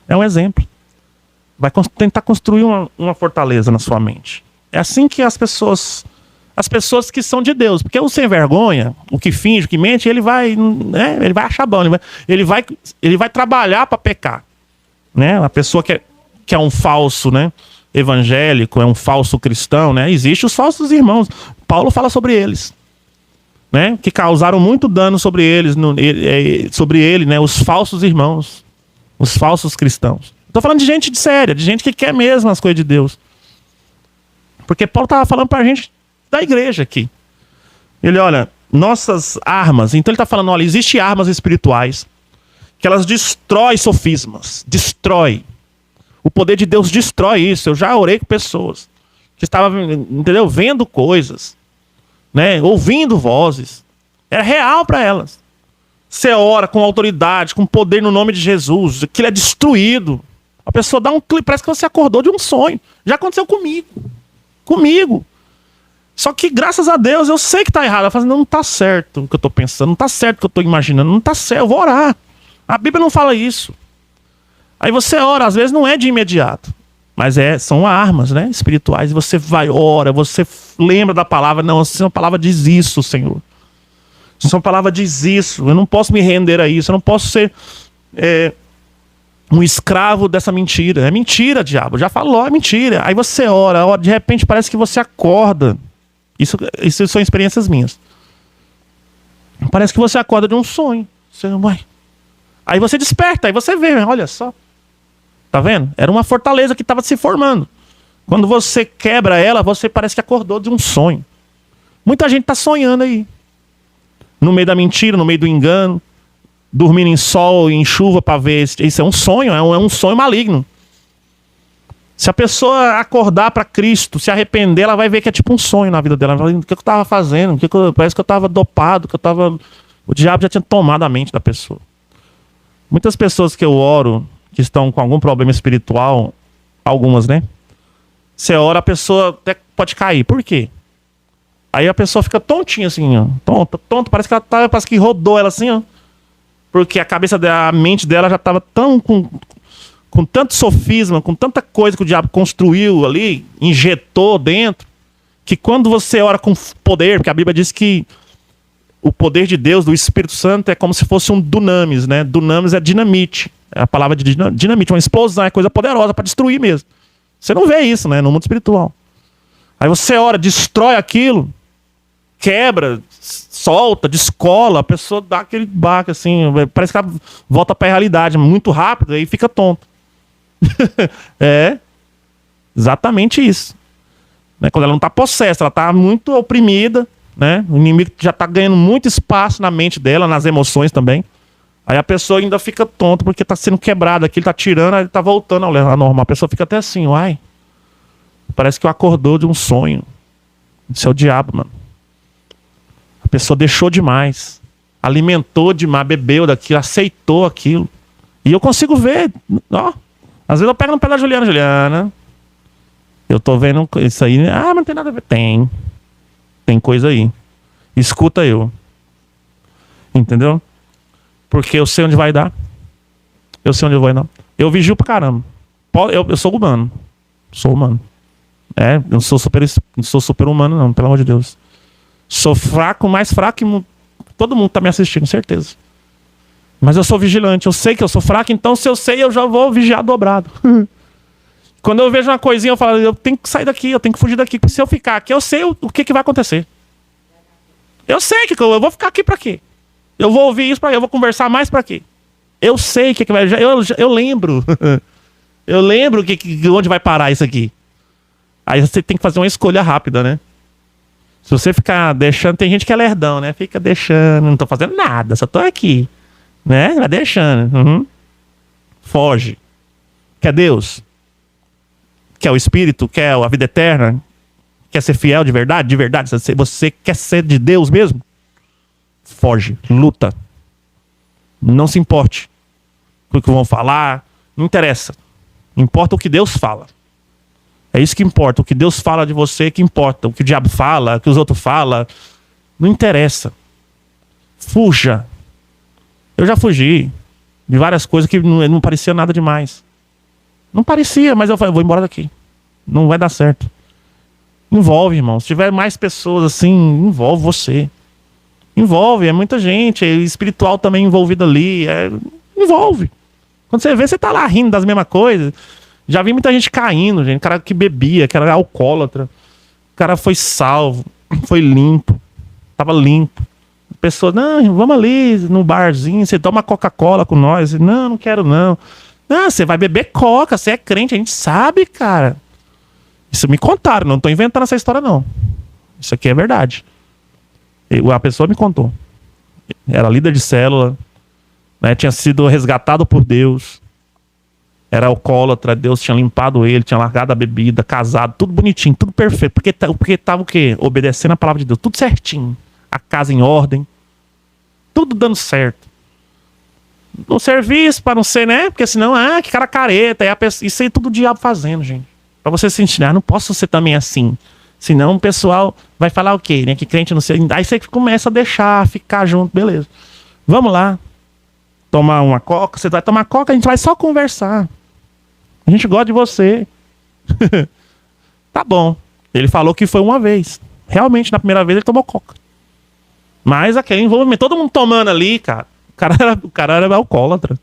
É um exemplo. Vai tentar construir uma fortaleza na sua mente. É assim que as pessoas que são de Deus, porque o sem vergonha, o que finge, o que mente, ele vai, né? Ele vai achar bom, ele vai trabalhar para pecar, né? A pessoa que é um falso, né, evangélico, é um falso cristão, né? Existem os falsos irmãos. Paulo fala sobre eles. Né, que causaram muito dano sobre eles, sobre ele, né, os falsos irmãos, os falsos cristãos. Estou falando de gente séria, de gente que quer mesmo as coisas de Deus. Porque Paulo estava falando para a gente da igreja aqui. Ele, olha, nossas armas, então ele está falando, olha, existem armas espirituais que elas destroem sofismas, destrói. O poder de Deus destrói isso. Eu já orei com pessoas que estavam, entendeu, vendo coisas, né, ouvindo vozes. É real para elas. Você ora com autoridade, com poder no nome de Jesus, aquilo é destruído. A pessoa dá um clique, parece que você acordou de um sonho. Já aconteceu comigo. Só que graças a Deus eu sei que tá errado. Eu falo, não tá certo o que eu tô pensando, não tá certo o que eu tô imaginando, não tá certo, eu vou orar. A Bíblia não fala isso. Aí você ora, às vezes não é de imediato. Mas são armas, né, espirituais. E você vai, ora, você lembra da palavra. Não, a palavra diz isso, Senhor. A palavra diz isso. Eu não posso me render a isso. Eu não posso ser um escravo dessa mentira. É mentira, diabo. Já falou, é mentira. Aí você ora, de repente parece que você acorda. Isso são experiências minhas. Parece que você acorda de um sonho. Você vai. Aí você desperta, aí você vê, olha só. Tá vendo? Era uma fortaleza que estava se formando. Quando você quebra ela, você parece que acordou de um sonho. Muita gente tá sonhando aí. No meio da mentira, no meio do engano. Dormindo em sol, em chuva para ver. Isso é um sonho, é um sonho maligno. Se a pessoa acordar para Cristo, se arrepender, ela vai ver que é tipo um sonho na vida dela. Ela vai falar, o que eu tava fazendo? Parece que eu tava dopado, que eu tava... O diabo já tinha tomado a mente da pessoa. Muitas pessoas que eu oro, que estão com algum problema espiritual, algumas, né? Você ora, a pessoa até pode cair. Por quê? Aí a pessoa fica tontinha assim, ó. Tonta, parece que parece que rodou ela assim, ó. Porque a cabeça dela, a mente dela já estava tão com tanto sofisma, com tanta coisa que o diabo construiu ali, injetou dentro, que quando você ora com poder, porque a Bíblia diz que o poder de Deus, do Espírito Santo, é como se fosse um dunamis, né? Dunamis é dinamite. É a palavra de dinamite, uma explosão, é coisa poderosa para destruir mesmo. Você não vê isso, né? No mundo espiritual. Aí você ora, destrói aquilo, quebra, solta, descola, a pessoa dá aquele baque assim, parece que ela volta para a realidade muito rápido e fica tonta. É exatamente isso, né? Quando ela não está possessa, ela está muito oprimida, né? O inimigo já está ganhando muito espaço na mente dela, nas emoções também. Aí a pessoa ainda fica tonta porque está sendo quebrada aqui, ele está tirando, aí ele está voltando ao normal. A pessoa fica até assim, uai, parece que acordou de um sonho. Isso é o diabo, mano. A pessoa deixou demais, alimentou demais, bebeu daquilo, aceitou aquilo. E eu consigo ver, ó. Às vezes eu pego no pé da Juliana, eu tô vendo isso aí. Ah, mas não tem nada a ver. Tem coisa aí. Escuta eu. Entendeu? Porque eu sei onde vai dar. Eu sei onde eu vou dar. Eu vigio pra caramba. Eu sou humano. Sou humano. É, eu não sou super humano, não, pelo amor de Deus. Sou fraco, mais fraco que todo mundo tá me assistindo, certeza. Mas eu sou vigilante, eu sei que eu sou fraco, então se eu sei, eu já vou vigiar dobrado. Quando eu vejo uma coisinha, eu falo, eu tenho que sair daqui, eu tenho que fugir daqui, porque se eu ficar aqui, eu sei o que vai acontecer. Eu sei que eu vou ficar aqui pra quê? Eu vou ouvir isso pra quê? Eu vou conversar mais pra quê? Eu sei o que vai... Eu lembro. Eu lembro onde vai parar isso aqui. Aí você tem que fazer uma escolha rápida, né? Se você ficar deixando... Tem gente que é lerdão, né? Fica deixando, não tô fazendo nada, só tô aqui. Né? Vai deixando. Uhum. Foge. Quer Deus? Quer o Espírito? Quer a vida eterna? Quer ser fiel de verdade? De verdade? Você quer ser de Deus mesmo? Foge. Luta. Não se importe com o que vão falar. Não interessa. Importa o que Deus fala. É isso que importa. O que Deus fala de você que importa. O que o diabo fala, o que os outros falam. Não interessa. Fuja. Eu já fugi de várias coisas que não parecia nada demais. Não parecia, mas eu falei, vou embora daqui. Não vai dar certo. Envolve, irmão. Se tiver mais pessoas assim, envolve você. Envolve, é muita gente. É espiritual também envolvido ali. Envolve. Quando você vê, você tá lá rindo das mesmas coisas. Já vi muita gente caindo, gente. Cara que bebia, que era alcoólatra. O cara foi salvo, foi limpo. Tava limpo. A pessoa, não, vamos ali no barzinho, você toma Coca-Cola com nós. Não, não quero não. Não, você vai beber Coca, você é crente, a gente sabe, cara. Isso me contaram, não tô inventando essa história não. Isso aqui é verdade. A pessoa me contou. Era líder de célula, né, tinha sido resgatado por Deus. Era alcoólatra, Deus tinha limpado ele, tinha largado a bebida, casado, tudo bonitinho, tudo perfeito. Porque tava o quê? Obedecendo a palavra de Deus, tudo certinho. A casa em ordem, tudo dando certo. No serviço, para não ser, né? Porque senão, que cara careta. Isso aí tudo o diabo fazendo, gente. Pra você se ensinar, não posso ser também assim. Senão o pessoal vai falar o quê, né? Que crente não sei. Aí você começa a deixar, ficar junto, beleza. Vamos lá. Tomar uma coca, você vai tomar coca, a gente vai só conversar. A gente gosta de você. Tá bom. Ele falou que foi uma vez. Realmente, na primeira vez ele tomou coca. Mas aquele envolvimento, todo mundo tomando ali, cara. O cara era alcoólatra.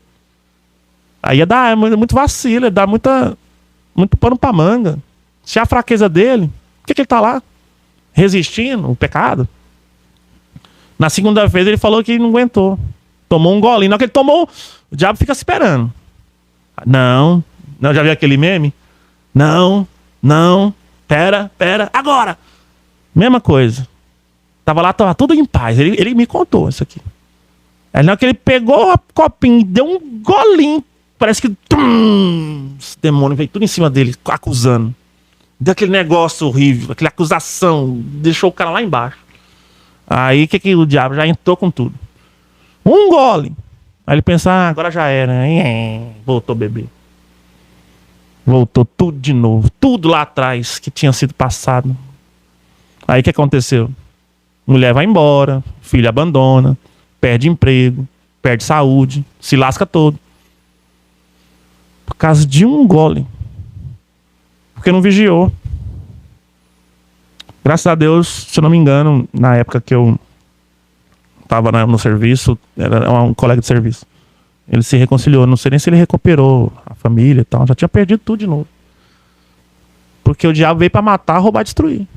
Aí ia dar muito vacilo, ia dar muito pano pra manga. Se a fraqueza dele, por que ele tá lá? Resistindo o pecado? Na segunda vez ele falou que não aguentou. Tomou um golinho. Na hora que ele tomou, o diabo fica esperando. Não, já viu aquele meme? Não, Não, pera, agora! Mesma coisa. Tava lá, tava tudo em paz. Ele me contou isso aqui. Aí na hora que ele pegou a copinha e deu um golinho, parece que esse demônio veio tudo em cima dele, acusando. Deu aquele negócio horrível, aquela acusação, deixou o cara lá embaixo. Aí que o diabo já entrou com tudo. Um gole. Aí ele pensa, agora já era. Voltou a beber. Voltou tudo de novo. Tudo lá atrás que tinha sido passado. Aí o que aconteceu? Mulher vai embora, filho abandona, perde emprego, perde saúde, se lasca todo. Por causa de um gole. Porque não vigiou. Graças a Deus, se eu não me engano, na época que eu estava no serviço, era um colega de serviço. Ele se reconciliou, não sei nem se ele recuperou a família e tal, já tinha perdido tudo de novo. Porque o diabo veio para matar, roubar, destruir.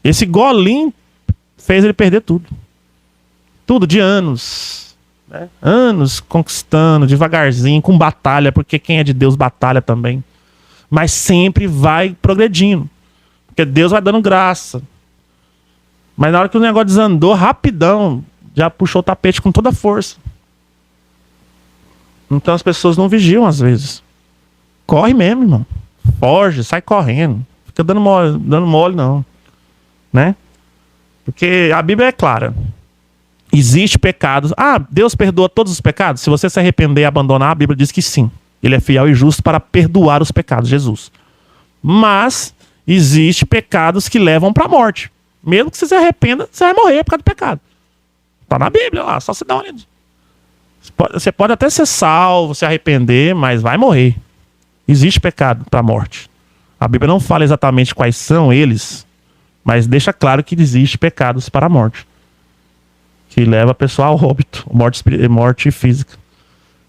Esse golinho fez ele perder tudo. Tudo de anos. Né? Anos conquistando, devagarzinho, com batalha, porque quem é de Deus batalha também. Mas sempre vai progredindo. Porque Deus vai dando graça. Mas na hora que o negócio desandou, rapidão, já puxou o tapete com toda a força. Então as pessoas não vigiam às vezes. Corre mesmo, irmão. Foge, sai correndo. Fica dando mole não. Né? Porque a Bíblia é clara. Existe pecados. Deus perdoa todos os pecados? Se você se arrepender e abandonar, a Bíblia diz que sim. Ele é fiel e justo para perdoar os pecados, Jesus. Mas existe pecados que levam para a morte. Mesmo que você se arrependa, você vai morrer por causa do pecado. Tá na Bíblia lá, só você dá uma olhada. Você pode até ser salvo, se arrepender, mas vai morrer. Existe pecado para a morte. A Bíblia não fala exatamente quais são eles, mas deixa claro que existe pecados para a morte. Que leva a pessoa ao óbito, morte física.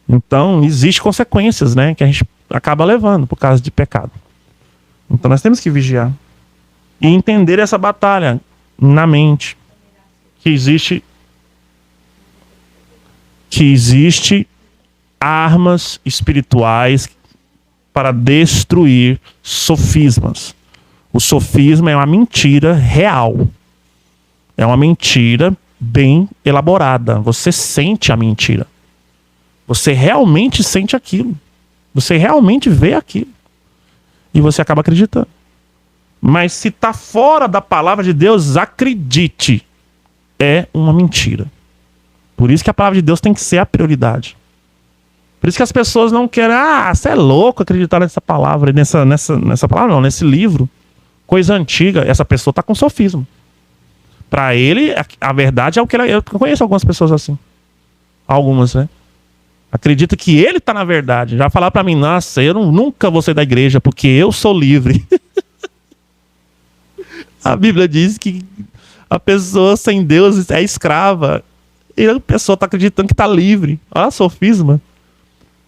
Então, existe consequências, né? Que a gente acaba levando por causa de pecado. Então, nós temos que vigiar. E entender essa batalha na mente. Que existe armas espirituais para destruir sofismas. O sofisma é uma mentira real. É uma mentira bem elaborada. Você sente a mentira. Você realmente sente aquilo. Você realmente vê aquilo. E você acaba acreditando. Mas se está fora da palavra de Deus, acredite. É uma mentira. Por isso que a palavra de Deus tem que ser a prioridade. Por isso que as pessoas não querem... você é louco acreditar nessa palavra. Nessa palavra não, nesse livro. Coisa antiga. Essa pessoa está com sofismo. Para ele, a verdade é o que ele... Eu conheço algumas pessoas assim. Algumas, né? Acredita que ele está na verdade. Já falaram para mim, nossa, eu nunca vou sair da igreja porque eu sou livre. A Bíblia diz que a pessoa sem Deus é escrava. E a pessoa está acreditando que está livre. Olha, sofisma.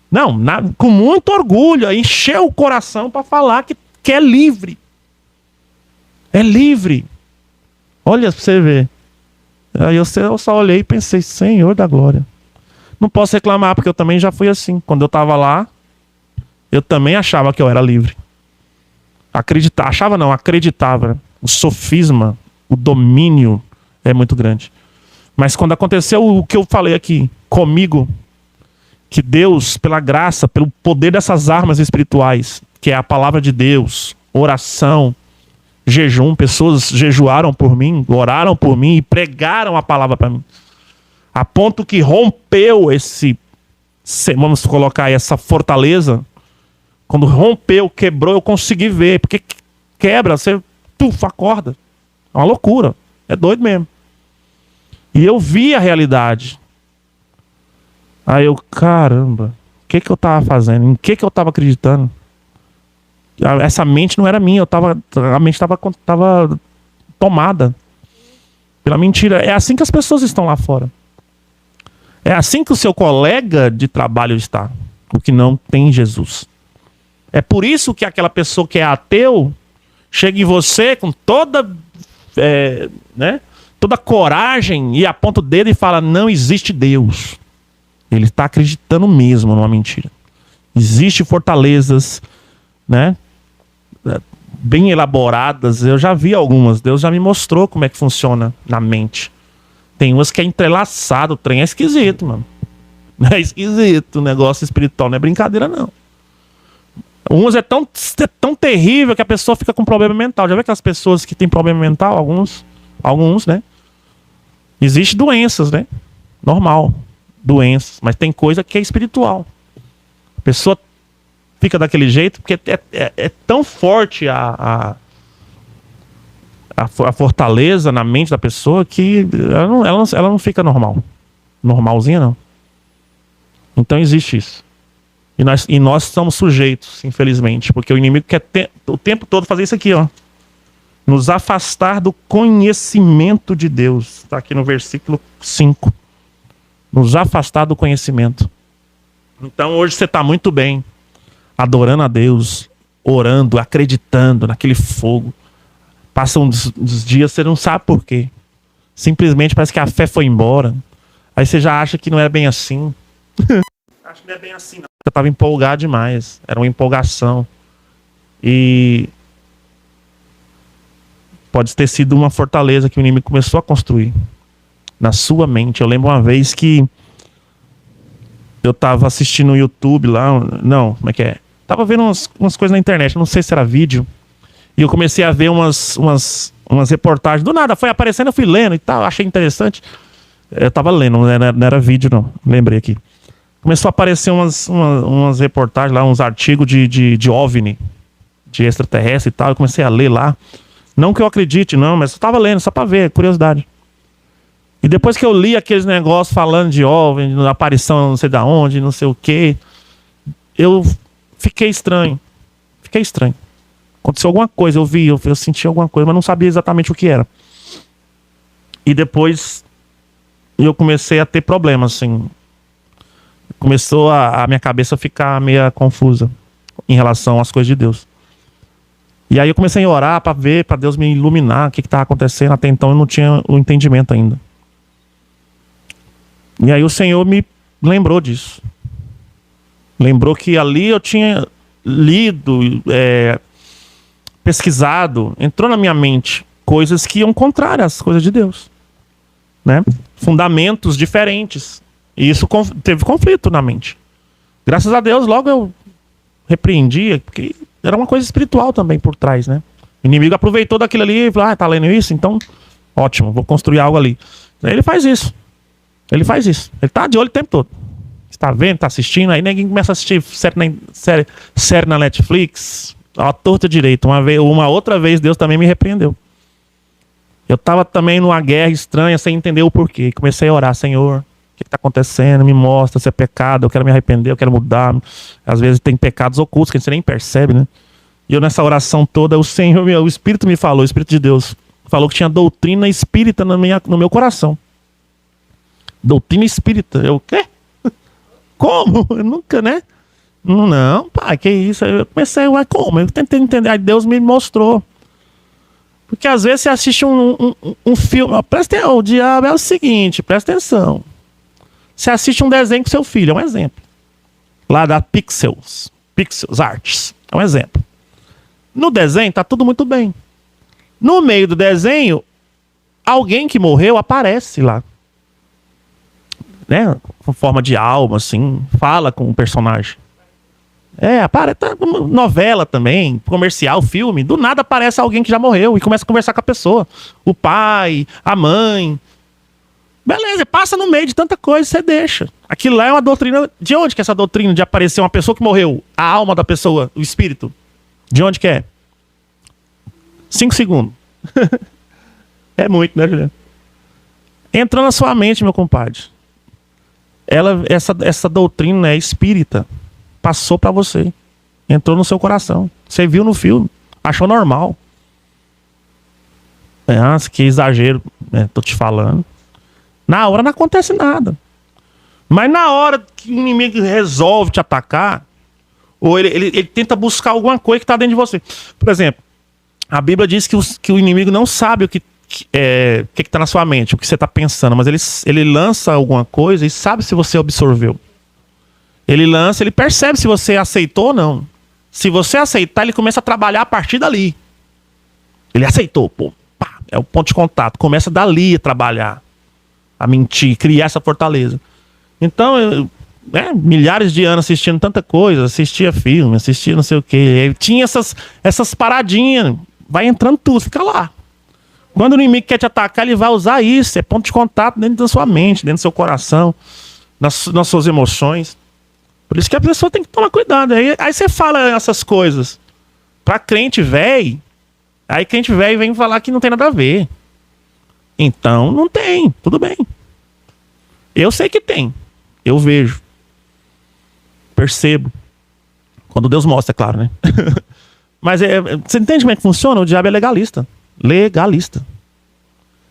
Não, com muito orgulho, encheu o coração para falar que é livre. É livre. Olha para você ver. Aí eu só olhei e pensei, Senhor da glória. Não posso reclamar, porque eu também já fui assim. Quando eu estava lá, eu também achava que eu era livre. Acreditava. O sofisma, o domínio é muito grande. Mas quando aconteceu o que eu falei aqui comigo, que Deus, pela graça, pelo poder dessas armas espirituais, que é a palavra de Deus, oração, jejum, pessoas jejuaram por mim, oraram por mim e pregaram a palavra para mim. A ponto que rompeu vamos colocar aí, essa fortaleza. Quando rompeu, quebrou, eu consegui ver. Porque quebra, você acorda. É uma loucura. É doido mesmo. E eu vi a realidade. Aí eu, caramba, o que eu tava fazendo? Em que eu tava acreditando? Essa mente não era minha. A mente tava tomada pela mentira. É assim que as pessoas estão lá fora. É assim que o seu colega de trabalho está, o que não tem Jesus. É por isso que aquela pessoa que é ateu chega em você com toda coragem e aponta o dedo e fala, não existe Deus. Ele está acreditando mesmo numa mentira. Existem fortalezas, né, bem elaboradas, eu já vi algumas. Deus já me mostrou como é que funciona na mente. Tem umas que é entrelaçado, o trem é esquisito, mano. É esquisito, o negócio espiritual não é brincadeira, não. Umas é tão terrível que a pessoa fica com problema mental. Já vê aquelas pessoas que têm problema mental? Alguns, né? Existem doenças, né? Normal, doenças. Mas tem coisa que é espiritual. A pessoa fica daquele jeito porque é tão forte a fortaleza na mente da pessoa que ela não fica normal. Normalzinha, não. Então existe isso. E nós estamos sujeitos, infelizmente, porque o inimigo quer o tempo todo fazer isso aqui, ó. Nos afastar do conhecimento de Deus. Está aqui no versículo 5. Nos afastar do conhecimento. Então hoje você está muito bem, adorando a Deus, orando, acreditando naquele fogo. Passam os dias, você não sabe por quê. Simplesmente parece que a fé foi embora. Aí você já acha que não é bem assim. Acho que não é bem assim, não. Eu estava empolgado demais. Era uma empolgação. E pode ter sido uma fortaleza que o inimigo começou a construir na sua mente. Eu lembro uma vez que eu tava assistindo no YouTube lá. Não, como é que é? Tava vendo umas coisas na internet, não sei se era vídeo. E eu comecei a ver umas reportagens. Do nada, foi aparecendo, eu fui lendo e tal. Achei interessante. Eu tava lendo, não era vídeo, não. Lembrei aqui. Começou a aparecer umas reportagens lá, uns artigos de OVNI, de extraterrestre e tal. Eu comecei a ler lá. Não que eu acredite, não, mas eu tava lendo, só pra ver, curiosidade. E depois que eu li aqueles negócios falando de OVNI, aparição não sei da onde, não sei o quê, eu fiquei estranho. Fiquei estranho. Aconteceu alguma coisa, eu senti alguma coisa, mas não sabia exatamente o que era. E depois eu comecei a ter problemas, assim. Começou a minha cabeça ficar meio confusa em relação às coisas de Deus. E aí eu comecei a orar para ver, para Deus me iluminar o que estava acontecendo. Até então eu não tinha o entendimento ainda. E aí o Senhor me lembrou disso. Lembrou que ali eu tinha lido, pesquisado, entrou na minha mente coisas que iam contrárias às coisas de Deus, né? Fundamentos diferentes. E isso teve conflito na mente. Graças a Deus, logo eu repreendia, porque era uma coisa espiritual também por trás, né? O inimigo aproveitou daquilo ali e falou, tá lendo isso? Então, ótimo, vou construir algo ali. Aí ele faz isso. Ele faz isso. Ele tá de olho o tempo todo. Você tá vendo, tá assistindo, aí ninguém começa a assistir série na Netflix, ó, torta direito. Uma outra vez Deus também me repreendeu. Eu tava também numa guerra estranha, sem entender o porquê. Comecei a orar, Senhor, o que está acontecendo? Me mostra se é pecado, eu quero me arrepender, eu quero mudar. Às vezes tem pecados ocultos que a gente nem percebe, né? E eu nessa oração toda, o Espírito me falou, o Espírito de Deus falou que tinha doutrina espírita no meu coração. Doutrina espírita. Eu, o quê? Como? Eu nunca, né? Não, pai, que isso? Eu comecei, ué, como? Eu tentei entender, aí Deus me mostrou. Porque às vezes você assiste um filme, ó, presta atenção, o diabo é o seguinte, presta atenção. Você assiste um desenho com seu filho, é um exemplo. Lá da Pixels Arts, é um exemplo. No desenho tá tudo muito bem. No meio do desenho, alguém que morreu aparece lá. Né? Com forma de alma, assim, fala com o personagem. Aparece, novela também, comercial, filme. Do nada aparece alguém que já morreu e começa a conversar com a pessoa. O pai, a mãe. Beleza, passa no meio de tanta coisa, você deixa. Aquilo lá é uma doutrina. De onde que é essa doutrina de aparecer uma pessoa que morreu? A alma da pessoa, o espírito. De onde que é? 5 segundos. É muito, né, Juliano? Entrou na sua mente, meu compadre. Essa doutrina é espírita. Passou pra você. Entrou no seu coração. Você viu no filme. Achou normal. Nossa, que exagero. Tô te falando. Na hora não acontece nada. Mas na hora que o inimigo resolve te atacar, ou ele tenta buscar alguma coisa que está dentro de você. Por exemplo, a Bíblia diz que o inimigo não sabe o que está na sua mente, o que você está pensando, mas ele lança alguma coisa e sabe se você absorveu. Ele lança, ele percebe se você aceitou ou não. Se você aceitar, ele começa a trabalhar a partir dali. Ele aceitou, pô, pá, é o ponto de contato. Começa dali a trabalhar, a mentir, criar essa fortaleza. Então, milhares de anos assistindo tanta coisa, assistia filme, assistia não sei o quê. Tinha essas paradinhas, vai entrando tudo, fica lá. Quando o inimigo quer te atacar, ele vai usar isso. É ponto de contato dentro da sua mente, dentro do seu coração, nas suas emoções. Por isso que a pessoa tem que tomar cuidado. Aí você fala essas coisas pra crente velho. Aí crente velho vem falar que não tem nada a ver. Então, não tem. Tudo bem. Eu sei que tem. Eu vejo. Percebo. Quando Deus mostra, é claro, né? Mas você entende como é que funciona? O diabo é legalista. Legalista.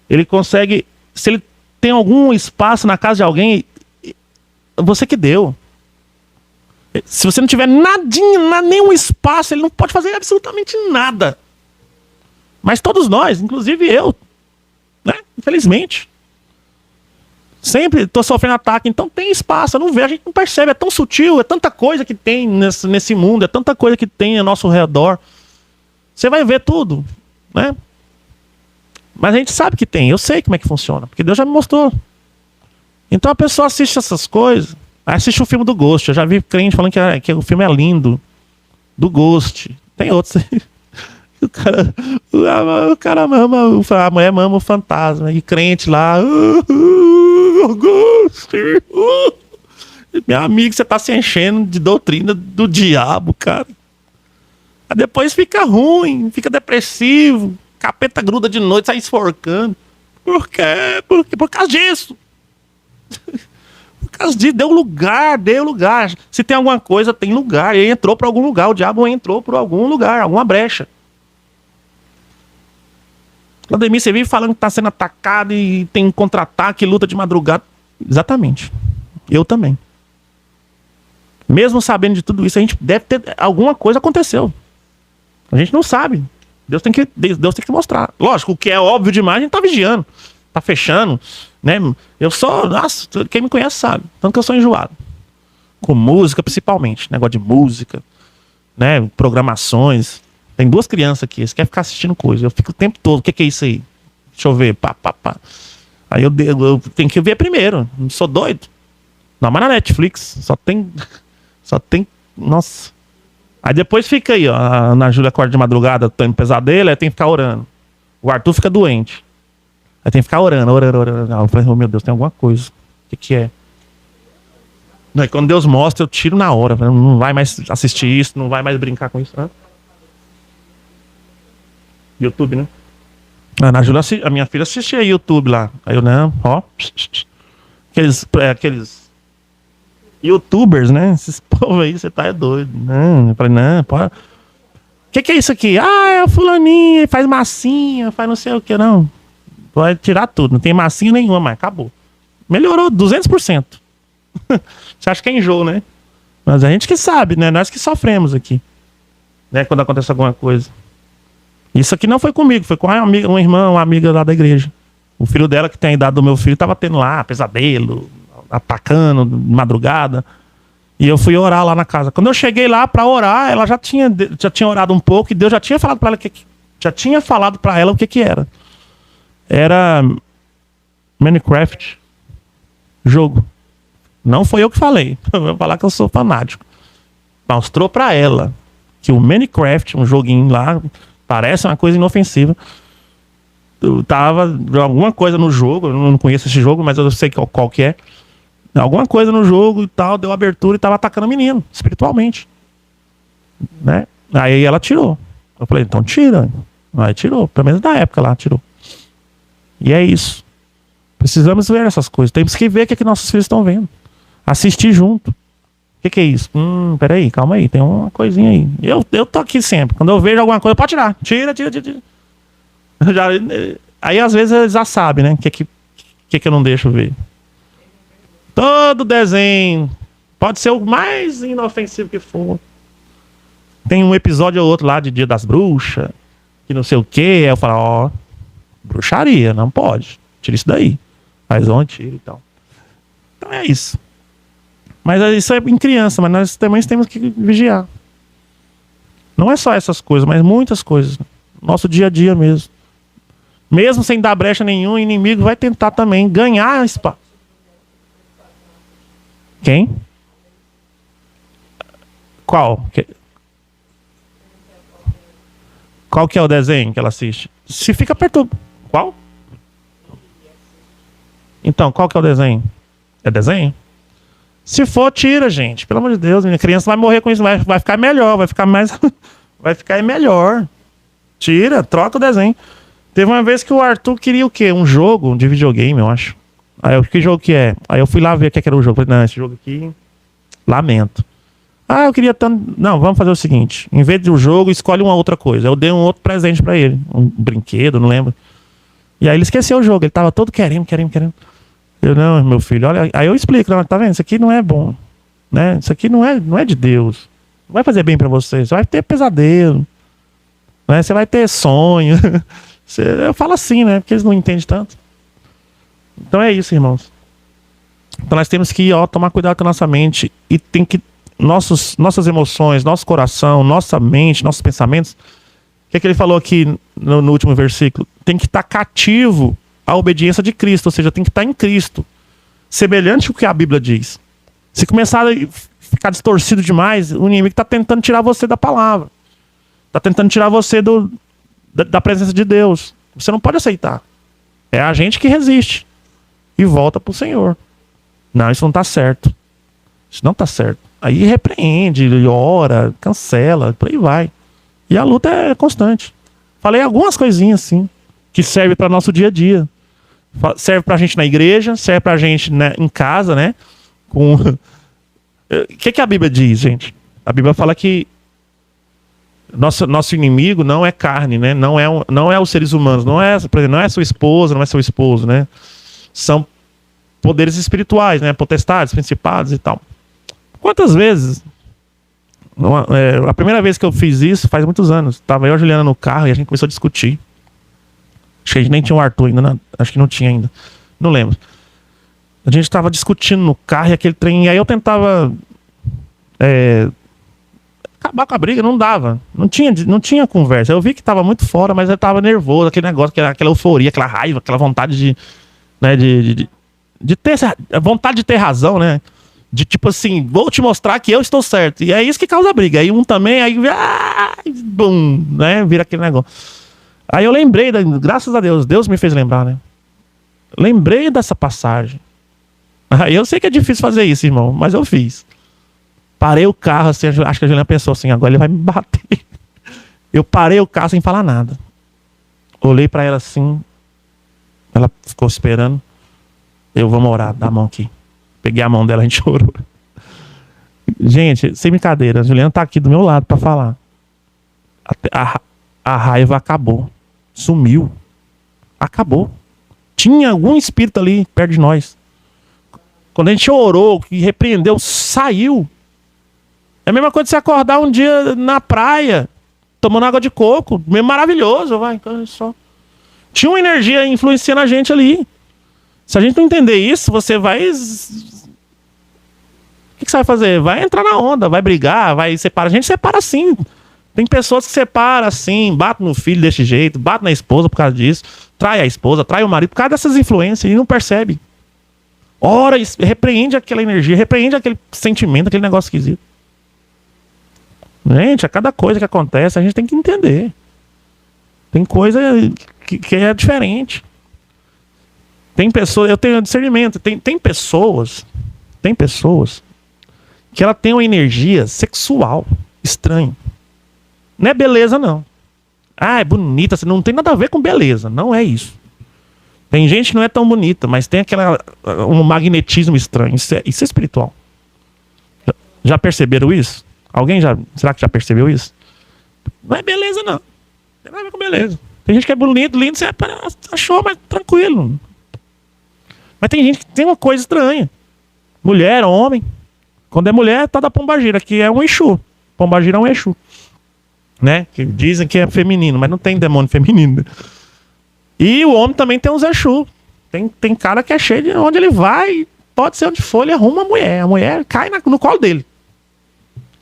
Ele consegue... Se ele tem algum espaço na casa de alguém, você que deu. Se você não tiver nadinha, nenhum espaço, ele não pode fazer absolutamente nada. Mas todos nós, inclusive eu, né? Infelizmente, sempre tô sofrendo ataque. Então tem espaço, eu não vejo, a gente não percebe. É tão sutil, é tanta coisa que tem nesse mundo, é tanta coisa que tem ao nosso redor. Você vai ver tudo, né? Mas a gente sabe que tem, eu sei como é que funciona, porque Deus já me mostrou. Então a pessoa assiste essas coisas, assiste o filme do Ghost. Eu já vi crente falando que o filme é lindo, do Ghost. Tem outros aí. O cara mama, a mulher mama o fantasma. E crente lá, Ghost. Meu amigo, você tá se enchendo de doutrina do diabo, cara. Aí depois fica ruim, fica depressivo. Capeta gruda de noite, sai esforcando. Por quê? Por causa disso. Por causa disso, deu lugar. Se tem alguma coisa, tem lugar. Ele entrou por algum lugar, o diabo entrou por algum lugar, alguma brecha. Vladimir, você vive falando que tá sendo atacado e tem contra-ataque, luta de madrugada. Exatamente. Eu também. Mesmo sabendo de tudo isso, a gente deve ter... Alguma coisa aconteceu. A gente não sabe. Deus tem que mostrar. Lógico, o que é óbvio demais, a gente tá vigiando. Tá fechando, né? Eu sou... Nossa, quem me conhece sabe. Tanto que eu sou enjoado. Com música, principalmente. Negócio de música, né? Programações. Tem 2 crianças aqui. Eles querem ficar assistindo coisa. Eu fico o tempo todo. O que é isso aí? Deixa eu ver. Pá. Aí eu tenho que ver primeiro. Não sou doido. Não, mas na Netflix só tem... Nossa... Aí depois fica aí, ó. A Ana Júlia acorda de madrugada, tendo pesadelo, aí tem que ficar orando. O Arthur fica doente. Aí tem que ficar orando. Eu falei, oh, meu Deus, tem alguma coisa. O que é? Aí quando Deus mostra, eu tiro na hora. Não vai mais assistir isso, não vai mais brincar com isso. Hã? YouTube, né? A Ana Júlia, a minha filha assistia YouTube lá. Aí eu, não, ó. Aqueles YouTubers, né? Esses povos aí, você tá doido. Não, eu falei, não, pode. O que é isso aqui? Ah, é o fulaninho, faz massinha, faz não sei o que, não. Pode tirar tudo, não tem massinha nenhuma, mas acabou. Melhorou 200%. Você acha que é enjoo, né? Mas a gente que sabe, né? Nós que sofremos aqui, né? Quando acontece alguma coisa. Isso aqui não foi comigo, foi com uma irmã, uma amiga lá da igreja. O filho dela, que tem a idade do meu filho, tava tendo lá pesadelo, atacando de madrugada. E eu fui orar lá na casa. Quando eu cheguei lá pra orar, ela já tinha orado um pouco e Deus já tinha falado pra ela o que era. Era Minecraft. Jogo. Não foi eu que falei. Eu vou falar que eu sou fanático. Mostrou pra ela que o Minecraft, um joguinho lá, parece uma coisa inofensiva. Tava alguma coisa no jogo, eu não conheço esse jogo, mas eu sei qual que é. Alguma coisa no jogo e tal, deu abertura e tava atacando o menino, espiritualmente. Né? Aí ela tirou. Eu falei, então tira. Aí tirou, pelo menos na época lá, tirou. E é isso. Precisamos ver essas coisas. Temos que ver o que nossos filhos estão vendo. Assistir junto. O que é isso? Peraí, calma aí, tem uma coisinha aí. Eu tô aqui sempre. Quando eu vejo alguma coisa, pode tirar. Tira. Aí às vezes eles já sabem, né? O que eu não deixo ver. Todo desenho, pode ser o mais inofensivo que for. Tem um episódio ou outro lá de Dia das Bruxas, que não sei o que. Aí eu falo, ó, bruxaria, não pode. Tira isso daí. Faz onde, tira e tal. Então é isso. Mas isso é em criança, mas nós também temos que vigiar. Não é só essas coisas, mas muitas coisas. Nosso dia a dia mesmo. Mesmo sem dar brecha nenhum, o inimigo vai tentar também ganhar espaço. Quem? Qual? Qual que é o desenho que ela assiste? Se fica perturbado. Qual? Então, qual que é o desenho? É desenho? Se for, tira, gente. Pelo amor de Deus, minha criança vai morrer com isso. Vai ficar melhor, vai ficar mais... vai ficar melhor. Tira, troca o desenho. Teve uma vez que o Arthur queria o quê? Um jogo de videogame, eu acho. Aí eu, que jogo que é? Aí eu fui lá ver o que era o jogo. Falei, não, esse jogo aqui... Lamento. Ah, eu queria tanto... Não, vamos fazer o seguinte. Em vez do jogo, escolhe uma outra coisa. Eu dei um outro presente pra ele. Um brinquedo, não lembro. E aí ele esqueceu o jogo. Ele tava todo querendo. Eu, não, meu filho, olha... Aí eu explico, não, tá vendo? Isso aqui não é bom. Né? Isso aqui não é de Deus. Não vai fazer bem pra você. Você vai ter pesadelo. Né? Você vai ter sonho. Eu falo assim, né? Porque eles não entendem tanto. Então é isso, irmãos. Então nós temos que tomar cuidado com a nossa mente. E tem que... Nossas emoções, nosso coração, nossa mente, nossos pensamentos. O que é que ele falou aqui no último versículo? Tem que estar cativo à obediência de Cristo. Ou seja, tem que estar em Cristo. Semelhante ao que a Bíblia diz. Se começar a ficar distorcido demais, o inimigo está tentando tirar você da palavra. Está tentando tirar você da presença de Deus. Você não pode aceitar. É a gente que resiste. E volta para o Senhor. Não, isso não está certo. Isso não está certo. Aí repreende, ora, cancela, por aí vai. E a luta é constante. Falei algumas coisinhas assim, que servem para nosso dia a dia. Serve pra gente na igreja, serve pra gente, né, em casa, né? O que a Bíblia diz, gente? A Bíblia fala que nosso inimigo não é carne, né? Não é os seres humanos, por exemplo, não é sua esposa, não é seu esposo, né? São poderes espirituais, né? Potestades, principados e tal. Quantas vezes... a primeira vez que eu fiz isso faz muitos anos. Tava eu e a Juliana no carro e a gente começou a discutir. Acho que a gente nem tinha um Arthur ainda, acho que não tinha ainda. Não lembro. A gente tava discutindo no carro e aquele trem. E aí eu tentava acabar com a briga, não dava. Não tinha conversa. Eu vi que tava muito fora, mas eu tava nervoso, aquele negócio, aquela euforia, aquela raiva, aquela vontade de ter vontade de ter razão, né? De tipo assim, vou te mostrar que eu estou certo. E é isso que causa briga. Aí um também, aí bum, né? Vira aquele negócio. Aí eu lembrei, graças a Deus, Deus me fez lembrar, né? Lembrei dessa passagem. Aí eu sei que é difícil fazer isso, irmão, mas eu fiz. Parei o carro, assim, acho que a Juliana pensou assim, agora ele vai me bater. Eu parei o carro sem falar nada. Olhei pra ela assim, ela ficou esperando. Vamos orar, dá a mão aqui. Peguei a mão dela, a gente chorou. Gente, sem brincadeira, a Juliana tá aqui do meu lado pra falar. A raiva acabou. Sumiu. Acabou. Tinha algum espírito ali perto de nós. Quando a gente orou e repreendeu, saiu. É a mesma coisa de você acordar um dia na praia, tomando água de coco. Meio maravilhoso, vai. Só. Tinha uma energia influenciando a gente ali. Se a gente não entender isso, você vai... O que você vai fazer? Vai entrar na onda, vai brigar, vai separar. A gente separa assim. Tem pessoas que separam assim, bate no filho desse jeito, bate na esposa por causa disso, trai a esposa, trai o marido por causa dessas influências e não percebe. Ora, repreende aquela energia, repreende aquele sentimento, aquele negócio esquisito. Gente, a cada coisa que acontece, a gente tem que entender. Tem coisa que é diferente. Tem pessoas, eu tenho discernimento, tem pessoas que ela tem uma energia sexual estranha. Não é beleza, não. Ah, é bonita, não tem nada a ver com beleza, não é isso. Tem gente que não é tão bonita, mas tem um magnetismo estranho, isso é espiritual. Já perceberam isso? Será que já percebeu isso? Não é beleza, não. Não tem nada a ver com beleza. Tem gente que é bonito, lindo, você achou, mas tranquilo. Mas tem gente que tem uma coisa estranha. Mulher, homem. Quando é mulher, tá da pombagira, que é um Exu. Pombagira é um Exu. Né? Que dizem que é feminino, mas não tem demônio feminino. E o homem também tem uns Exu. Tem cara que é cheio de onde ele vai, pode ser onde for, ele arruma a mulher. A mulher cai no colo dele.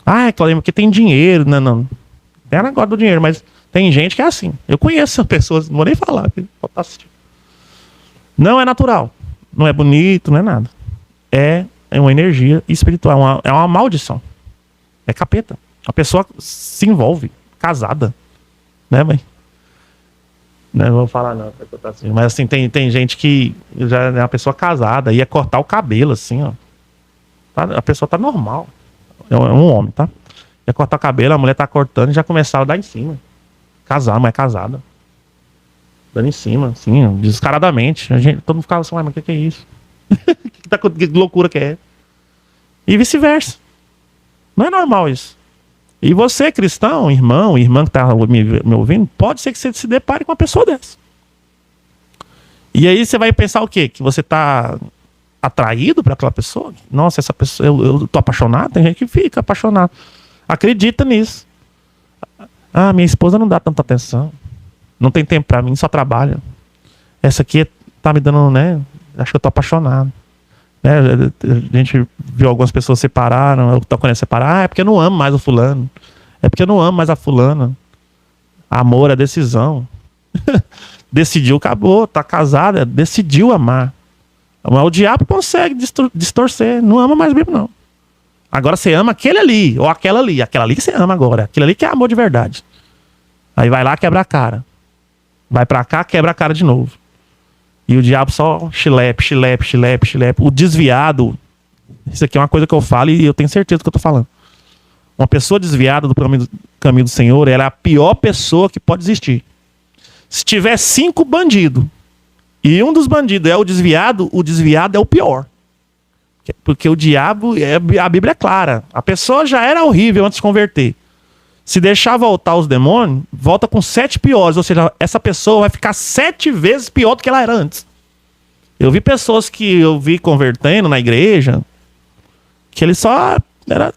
Ah, Claudemir, porque tem dinheiro. Não. Tem negócio do dinheiro, mas Tem gente que é assim. Eu conheço pessoas, não vou nem falar. Não é natural. Não é bonito, não é nada. É uma energia espiritual, é uma maldição. É capeta. A pessoa se envolve, casada. Né, mãe? Não vou falar não, mas assim, tem gente que já é uma pessoa casada, ia cortar o cabelo, assim, ó. A pessoa tá normal. É um homem, tá? Ia cortar o cabelo, a mulher tá cortando e já começava a dar em cima. Casar, mas é casada. Dando em cima, assim, descaradamente. Todo mundo ficava assim, mas o que é isso? Que loucura que é? E vice-versa. Não é normal isso. E você, cristão, irmão, irmã que tá me ouvindo, pode ser que você se depare com uma pessoa dessa. E aí você vai pensar o quê? Que você tá atraído para aquela pessoa? Nossa, essa pessoa, eu tô apaixonado? Tem gente que fica apaixonado. Acredita nisso. Ah, minha esposa não dá tanta atenção. Não tem tempo pra mim, só trabalha. Essa aqui tá me dando, né? Acho que eu tô apaixonado. A gente viu algumas pessoas separaram. Eu tô querendo separar. Ah, é porque eu não amo mais o fulano. É porque eu não amo mais a fulana. Amor é decisão. Decidiu, acabou. Tá casada, decidiu amar. Mas o diabo consegue distorcer. Não ama mais mesmo, não. Agora você ama aquele ali, ou aquela ali. Aquela ali que você ama agora. Aquele ali que é amor de verdade. Aí vai lá, quebra a cara. Vai pra cá, quebra a cara de novo. E o diabo só chilepe. O desviado. Isso aqui é uma coisa que eu falo e eu tenho certeza do que eu tô falando. Uma pessoa desviada do caminho do Senhor, ela é a pior pessoa que pode existir. Se tiver 5 bandidos e um dos bandidos é o desviado é o pior. Porque o diabo, a Bíblia é clara. A pessoa já era horrível antes de converter. Se deixar voltar os demônios, volta com 7 piores. Ou seja, essa pessoa vai ficar 7 vezes pior do que ela era antes. Eu vi pessoas que eu vi convertendo na igreja, que ele só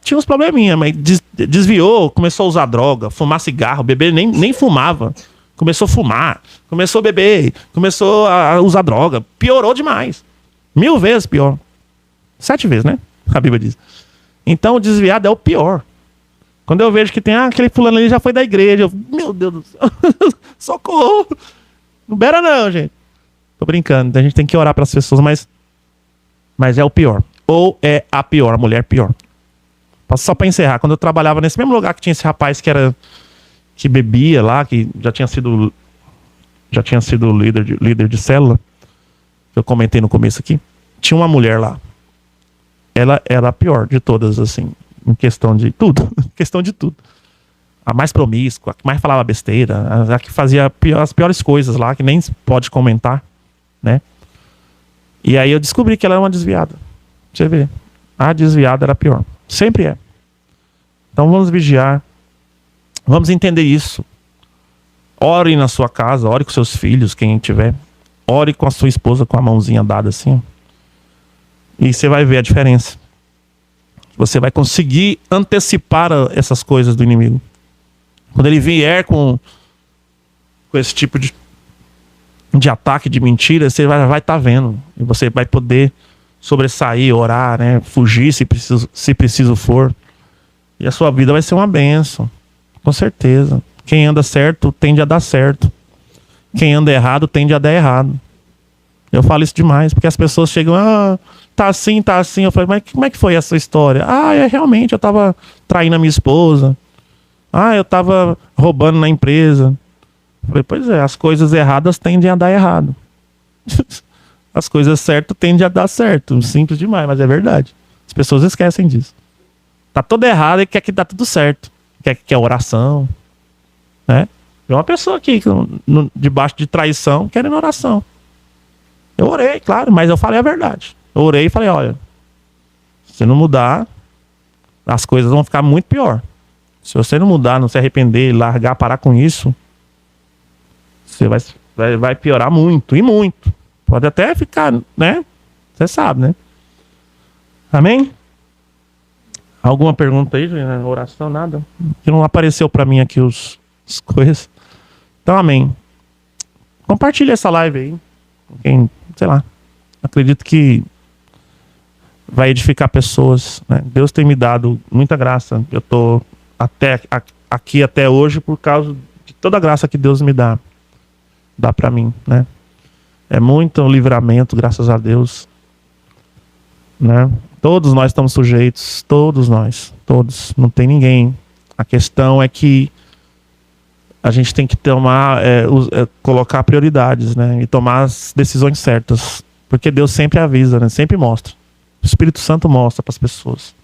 tinha uns probleminha, mas desviou, começou a usar droga, fumar cigarro, beber nem fumava. Começou a fumar, começou a beber, começou a usar droga. Piorou demais. 1000 vezes pior. 7 vezes, né? A Bíblia diz. Então o desviado é o pior. Quando eu vejo que tem aquele fulano ali já foi da igreja, meu Deus do céu, socorro. Não beira não, gente. Tô brincando, a gente tem que orar para as pessoas, mas é o pior. Ou é a pior, a mulher pior. Só para encerrar, quando eu trabalhava nesse mesmo lugar que tinha esse rapaz que bebia lá, que já tinha sido líder de célula, que eu comentei no começo aqui, tinha uma mulher lá. Ela era a pior de todas, assim, em questão de tudo. A mais promíscua, a que mais falava besteira, a que fazia as piores coisas lá, que nem pode comentar, né? E aí eu descobri que ela era uma desviada. Você vê, a desviada era a pior. Sempre é. Então vamos vigiar. Vamos entender isso. Ore na sua casa, ore com seus filhos, quem tiver. Ore com a sua esposa com a mãozinha dada assim. E você vai ver a diferença. Você vai conseguir antecipar essas coisas do inimigo. Quando ele vier com esse tipo de ataque, de mentira, você vai estar vendo. E você vai poder sobressair, orar, né? Fugir se preciso for. E a sua vida vai ser uma bênção. Com certeza. Quem anda certo tende a dar certo. Quem anda errado tende a dar errado. Eu falo isso demais, porque as pessoas chegam, tá assim. Eu falei, mas como é que foi essa história? Realmente, eu tava traindo a minha esposa. Eu tava roubando na empresa. Eu falei, pois é, as coisas erradas tendem a dar errado. As coisas certas tendem a dar certo. Simples demais, mas é verdade. As pessoas esquecem disso. Tá tudo errado e quer que dá tudo certo. Quer oração, né? Tem uma pessoa aqui, debaixo de traição, querendo oração. Eu orei, claro, mas eu falei a verdade. Eu orei e falei, olha, se não mudar, as coisas vão ficar muito pior. Se você não mudar, não se arrepender, largar, parar com isso, você vai piorar muito, e muito. Pode até ficar, né? Você sabe, né? Amém? Alguma pergunta aí? Oração, nada? Que não apareceu pra mim aqui as coisas. Então, amém. Compartilha essa live aí. Quem, sei lá. Acredito que vai edificar pessoas, né? Deus tem me dado muita graça. Eu tô aqui até hoje por causa de toda a graça que Deus me dá para mim, né? É muito livramento, graças a Deus, né? Todos nós estamos sujeitos, todos nós, todos, não tem ninguém. A questão é que a gente tem que tomar, colocar prioridades, né? E tomar as decisões certas, porque Deus sempre avisa, né? Sempre mostra. O Espírito Santo mostra para as pessoas,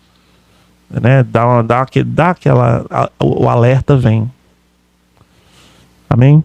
né? O alerta vem. Amém?